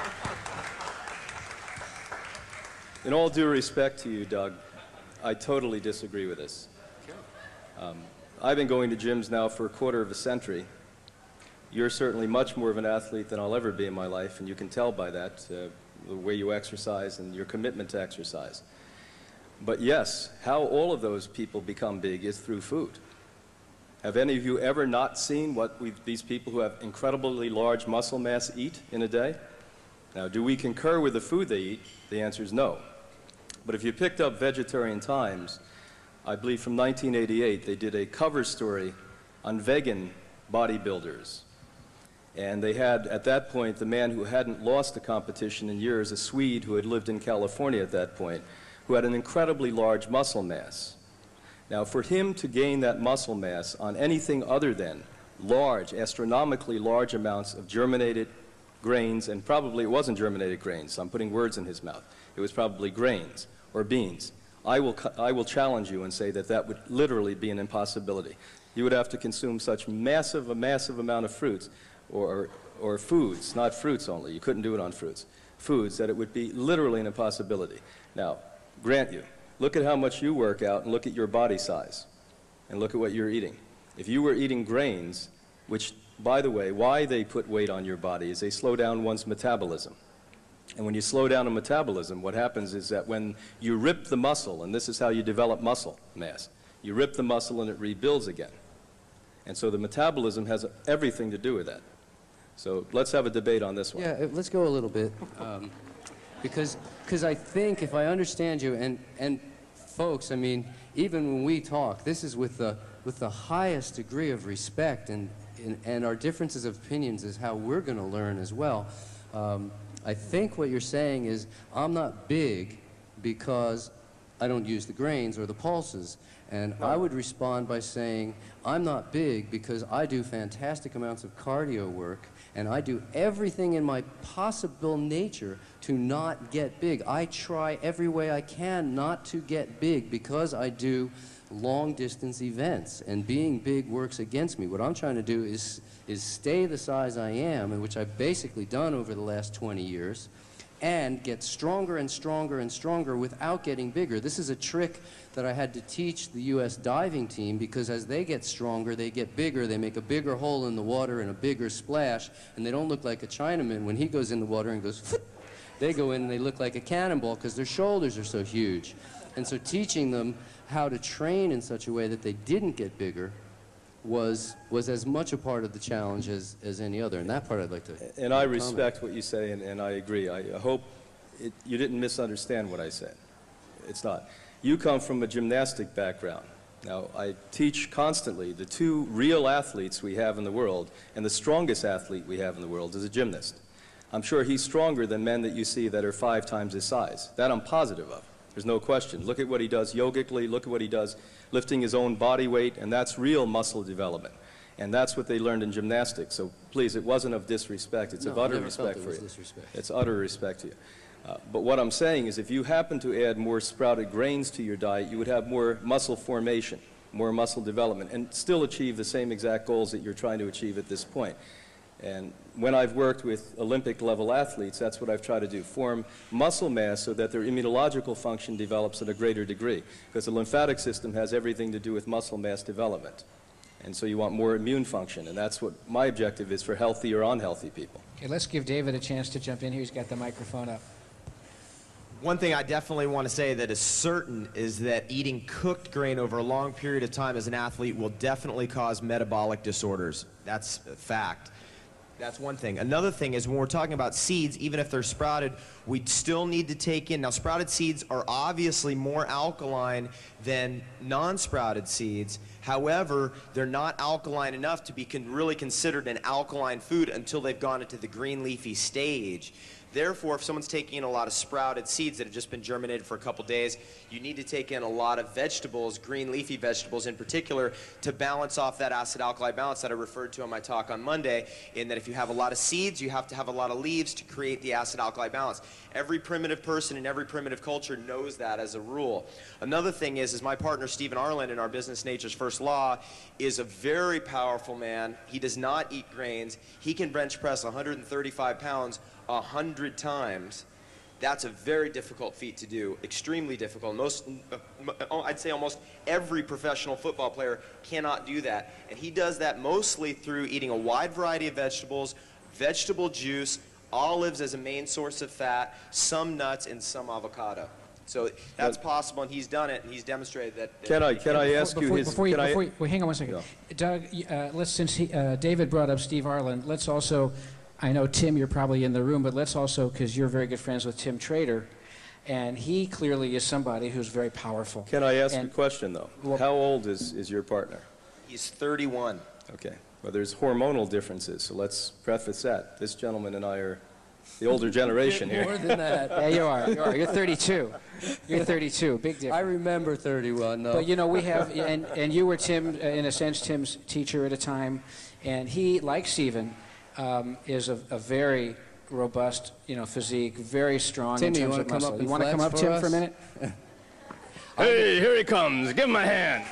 In all due respect to you, Doug, I totally disagree with this. I've been going to gyms now for a quarter of a century. You're certainly much more of an athlete than I'll ever be in my life, and you can tell by that, the way you exercise and your commitment to exercise. But yes, how all of those people become big is through food. Have any of you ever not seen what these people who have incredibly large muscle mass eat in a day? Now, do we concur with the food they eat? The answer is no. But if you picked up Vegetarian Times, I believe from 1988, they did a cover story on vegan bodybuilders. And they had, at that point, the man who hadn't lost a competition in years, a Swede who had lived in California at that point, who had an incredibly large muscle mass. Now, for him to gain that muscle mass on anything other than large, astronomically large amounts of germinated grains, and probably it wasn't germinated grains, I'm putting words in his mouth, it was probably grains or beans, I will challenge you and say that that would literally be an impossibility. You would have to consume such a massive amount of fruits, or foods, not fruits only, you couldn't do it on fruits, foods, that it would be literally an impossibility. Now, grant you, look at how much you work out and look at your body size and look at what you're eating. If you were eating grains, which, by the way, why they put weight on your body is they slow down one's metabolism. And when you slow down a metabolism, what happens is that when you rip the muscle, and this is how you develop muscle mass, you rip the muscle and it rebuilds again. And so the metabolism has everything to do with that. So let's have a debate on this one. Yeah, let's go a little bit. Because I think if I understand you, and folks, I mean, even when we talk, this is with the highest degree of respect, and our differences of opinions is how we're going to learn as well. I think what you're saying is, I'm not big because I don't use the grains or the pulses. And I would respond by saying, I'm not big because I do fantastic amounts of cardio work, and I do everything in my possible nature to not get big. I try every way I can not to get big because I do long-distance events, and being big works against me. What I'm trying to do is stay the size I am, and which I've basically done over the last 20 years, and get stronger and stronger and stronger without getting bigger. This is a trick that I had to teach the U.S. diving team, because as they get stronger, they get bigger, they make a bigger hole in the water and a bigger splash, and they don't look like a Chinaman when he goes in the water and goes, Phoop! They go in and they look like a cannonball because their shoulders are so huge. And so teaching them how to train in such a way that they didn't get bigger was as much a part of the challenge as any other, and that part I'd like to And I respect what you say, and I agree. I hope you didn't misunderstand what I said. It's not. You come from a gymnastic background. Now, I teach constantly the two real athletes we have in the world, and the strongest athlete we have in the world is a gymnast. I'm sure he's stronger than men that you see that are 5 times his size. That I'm positive of. There's no question. Look at what he does yogically, look at what he does lifting his own body weight, and that's real muscle development. And that's what they learned in gymnastics. So please, it wasn't of disrespect. It's of utter respect for you. It's utter respect to you. But what I'm saying is, if you happen to add more sprouted grains to your diet, you would have more muscle formation, more muscle development, and still achieve the same exact goals that you're trying to achieve at this point. And when I've worked with Olympic-level athletes, that's what I've tried to do, form muscle mass so that their immunological function develops at a greater degree, because the lymphatic system has everything to do with muscle mass development. And so you want more immune function, and that's what my objective is for healthy or unhealthy people. Okay, let's give David a chance to jump in here. He's got the microphone up. One thing I definitely want to say that is certain is that eating cooked grain over a long period of time as an athlete will definitely cause metabolic disorders. That's a fact. That's one thing. Another thing is, when we're talking about seeds, even if they're sprouted, we still need to take in, now sprouted seeds are obviously more alkaline than non-sprouted seeds. However, they're not alkaline enough to be really considered an alkaline food until they've gone into the green leafy stage. Therefore, if someone's taking in a lot of sprouted seeds that have just been germinated for a couple days, you need to take in a lot of vegetables, green leafy vegetables in particular, to balance off that acid-alkali balance that I referred to on my talk on Monday, in that if you have a lot of seeds, you have to have a lot of leaves to create the acid-alkali balance. Every primitive person in every primitive culture knows that as a rule. Another thing is my partner Stephen Arlen in our business Nature's First first law, is a very powerful man. He does not eat grains. He can bench press 135 pounds 100 times. That's a very difficult feat to do, extremely difficult. I'd say almost every professional football player cannot do that. And he does that mostly through eating a wide variety of vegetables, vegetable juice, olives as a main source of fat, some nuts, and some avocado. So that's possible, and he's done it, and he's demonstrated that. Can I ask you his... Hang on one second. Doug, since David brought up Steve Arlen, let's also, I know, Tim, you're probably in the room, but let's also, because you're very good friends with Tim Trader, and he clearly is somebody who's very powerful. Can I ask a question, though? Well, how old is your partner? He's 31. Okay. Well, there's hormonal differences, so let's preface that. This gentleman and I are the older generation here. More than that. Yeah, you are. You're 32. You're 32. Big difference. I remember 31, though. But, you know, we have, and you were, Tim, in a sense, Tim's teacher at a time, and he, like Stephen, is a very robust, physique, very strong in terms of muscle. You want to come up, Tim, for a minute? Hey, here he comes. Give him a hand.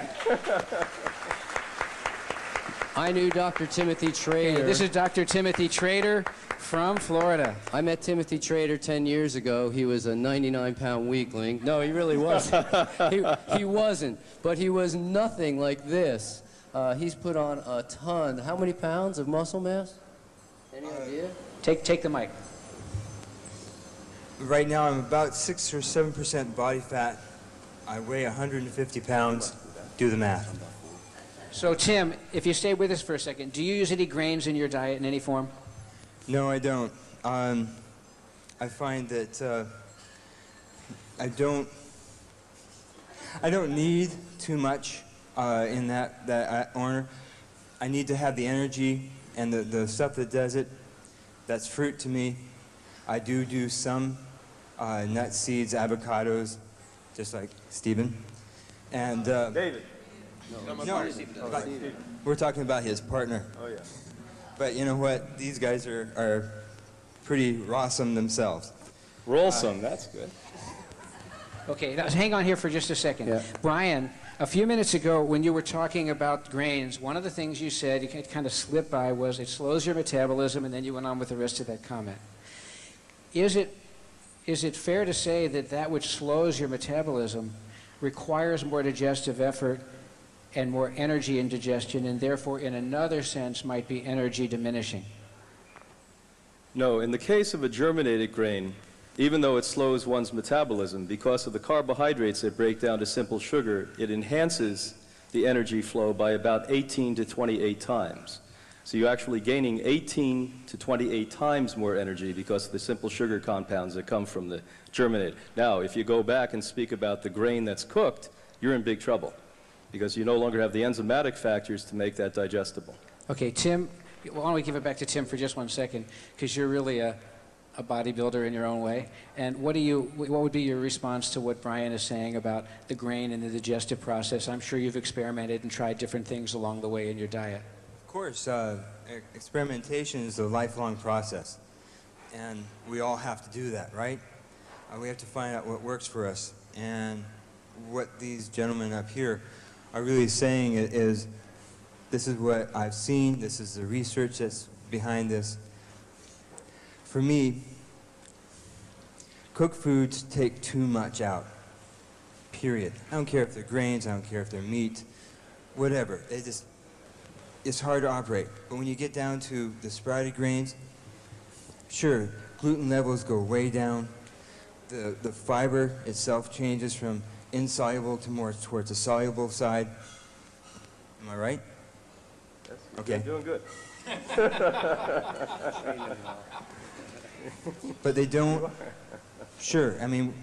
I knew Dr. Timothy Trader. Hey, this is Dr. Timothy Trader from Florida. I met Timothy Trader 10 years ago. He was a 99-pound weakling. No, he really wasn't. he wasn't. But he was nothing like this. He's put on a ton. How many pounds of muscle mass? Any idea? Take the mic. Right now, I'm about 6 or 7% body fat. I weigh 150 pounds. Do the math. So, Tim, if you stay with us for a second, do you use any grains in your diet in any form? No, I don't. I find that I don't need too much in that order. I need to have the energy and the stuff that does it. That's fruit to me. I do some nuts, seeds, avocados, just like Stephen. And David. no, we're talking about his partner. Oh, yeah. But you know what? These guys are pretty awesome themselves. Rollsome, that's good. Okay, now hang on here for just a second. Yeah. Brian, a few minutes ago when you were talking about grains, one of the things you said, you kind of slipped by, was it slows your metabolism, and then you went on with the rest of that comment. Is it fair to say that which slows your metabolism requires more digestive effort and more energy in digestion, and therefore, in another sense, might be energy diminishing? No, in the case of a germinated grain, even though it slows one's metabolism, because of the carbohydrates that break down to simple sugar, it enhances the energy flow by about 18 to 28 times. So you're actually gaining 18 to 28 times more energy because of the simple sugar compounds that come from the germinated. Now, if you go back and speak about the grain that's cooked, you're in big trouble, because you no longer have the enzymatic factors to make that digestible. Okay, Tim, why don't we give it back to Tim for just 1 second, because you're really a bodybuilder in your own way. And what would be your response to what Brian is saying about the grain and the digestive process? I'm sure you've experimented and tried different things along the way in your diet. Of course, experimentation is a lifelong process, and we all have to do that, right? We have to find out what works for us, and what these gentlemen up here are really saying is, this is what I've seen, this is the research that's behind this. For me, cooked foods take too much out, period. I don't care if they're grains, I don't care if they're meat, whatever. It's hard to operate. But when you get down to the sprouted grains, sure, gluten levels go way down. The fiber itself changes from insoluble to more towards the soluble side. Am I right? Yes, Okay. You're doing good. But they don't, sure, I mean,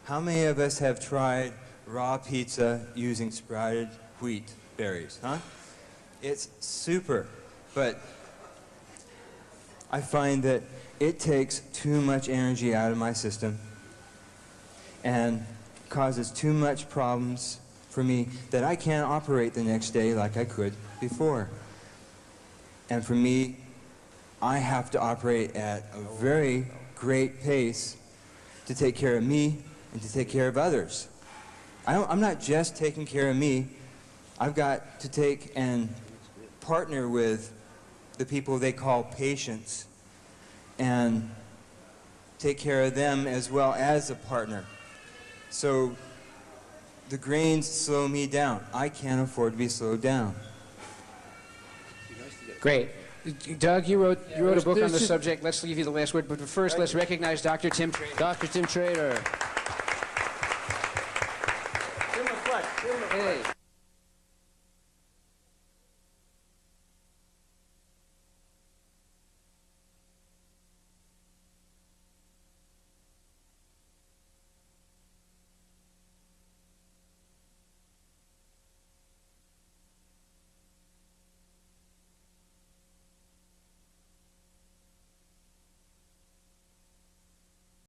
how many of us have tried raw pizza using sprouted wheat berries, huh? It's super, but I find that it takes too much energy out of my system and causes too much problems for me that I can't operate the next day like I could before. And for me, I have to operate at a very great pace to take care of me and to take care of others. I'm not just taking care of me, I've got to take and partner with the people they call patients and take care of them as well as a partner. So the grains slow me down. I can't afford to be slowed down. Great. Doug, you wrote a book on the subject. Let's give you the last word. But first, let's recognize Dr. Tim Trader. Dr. Tim Trader.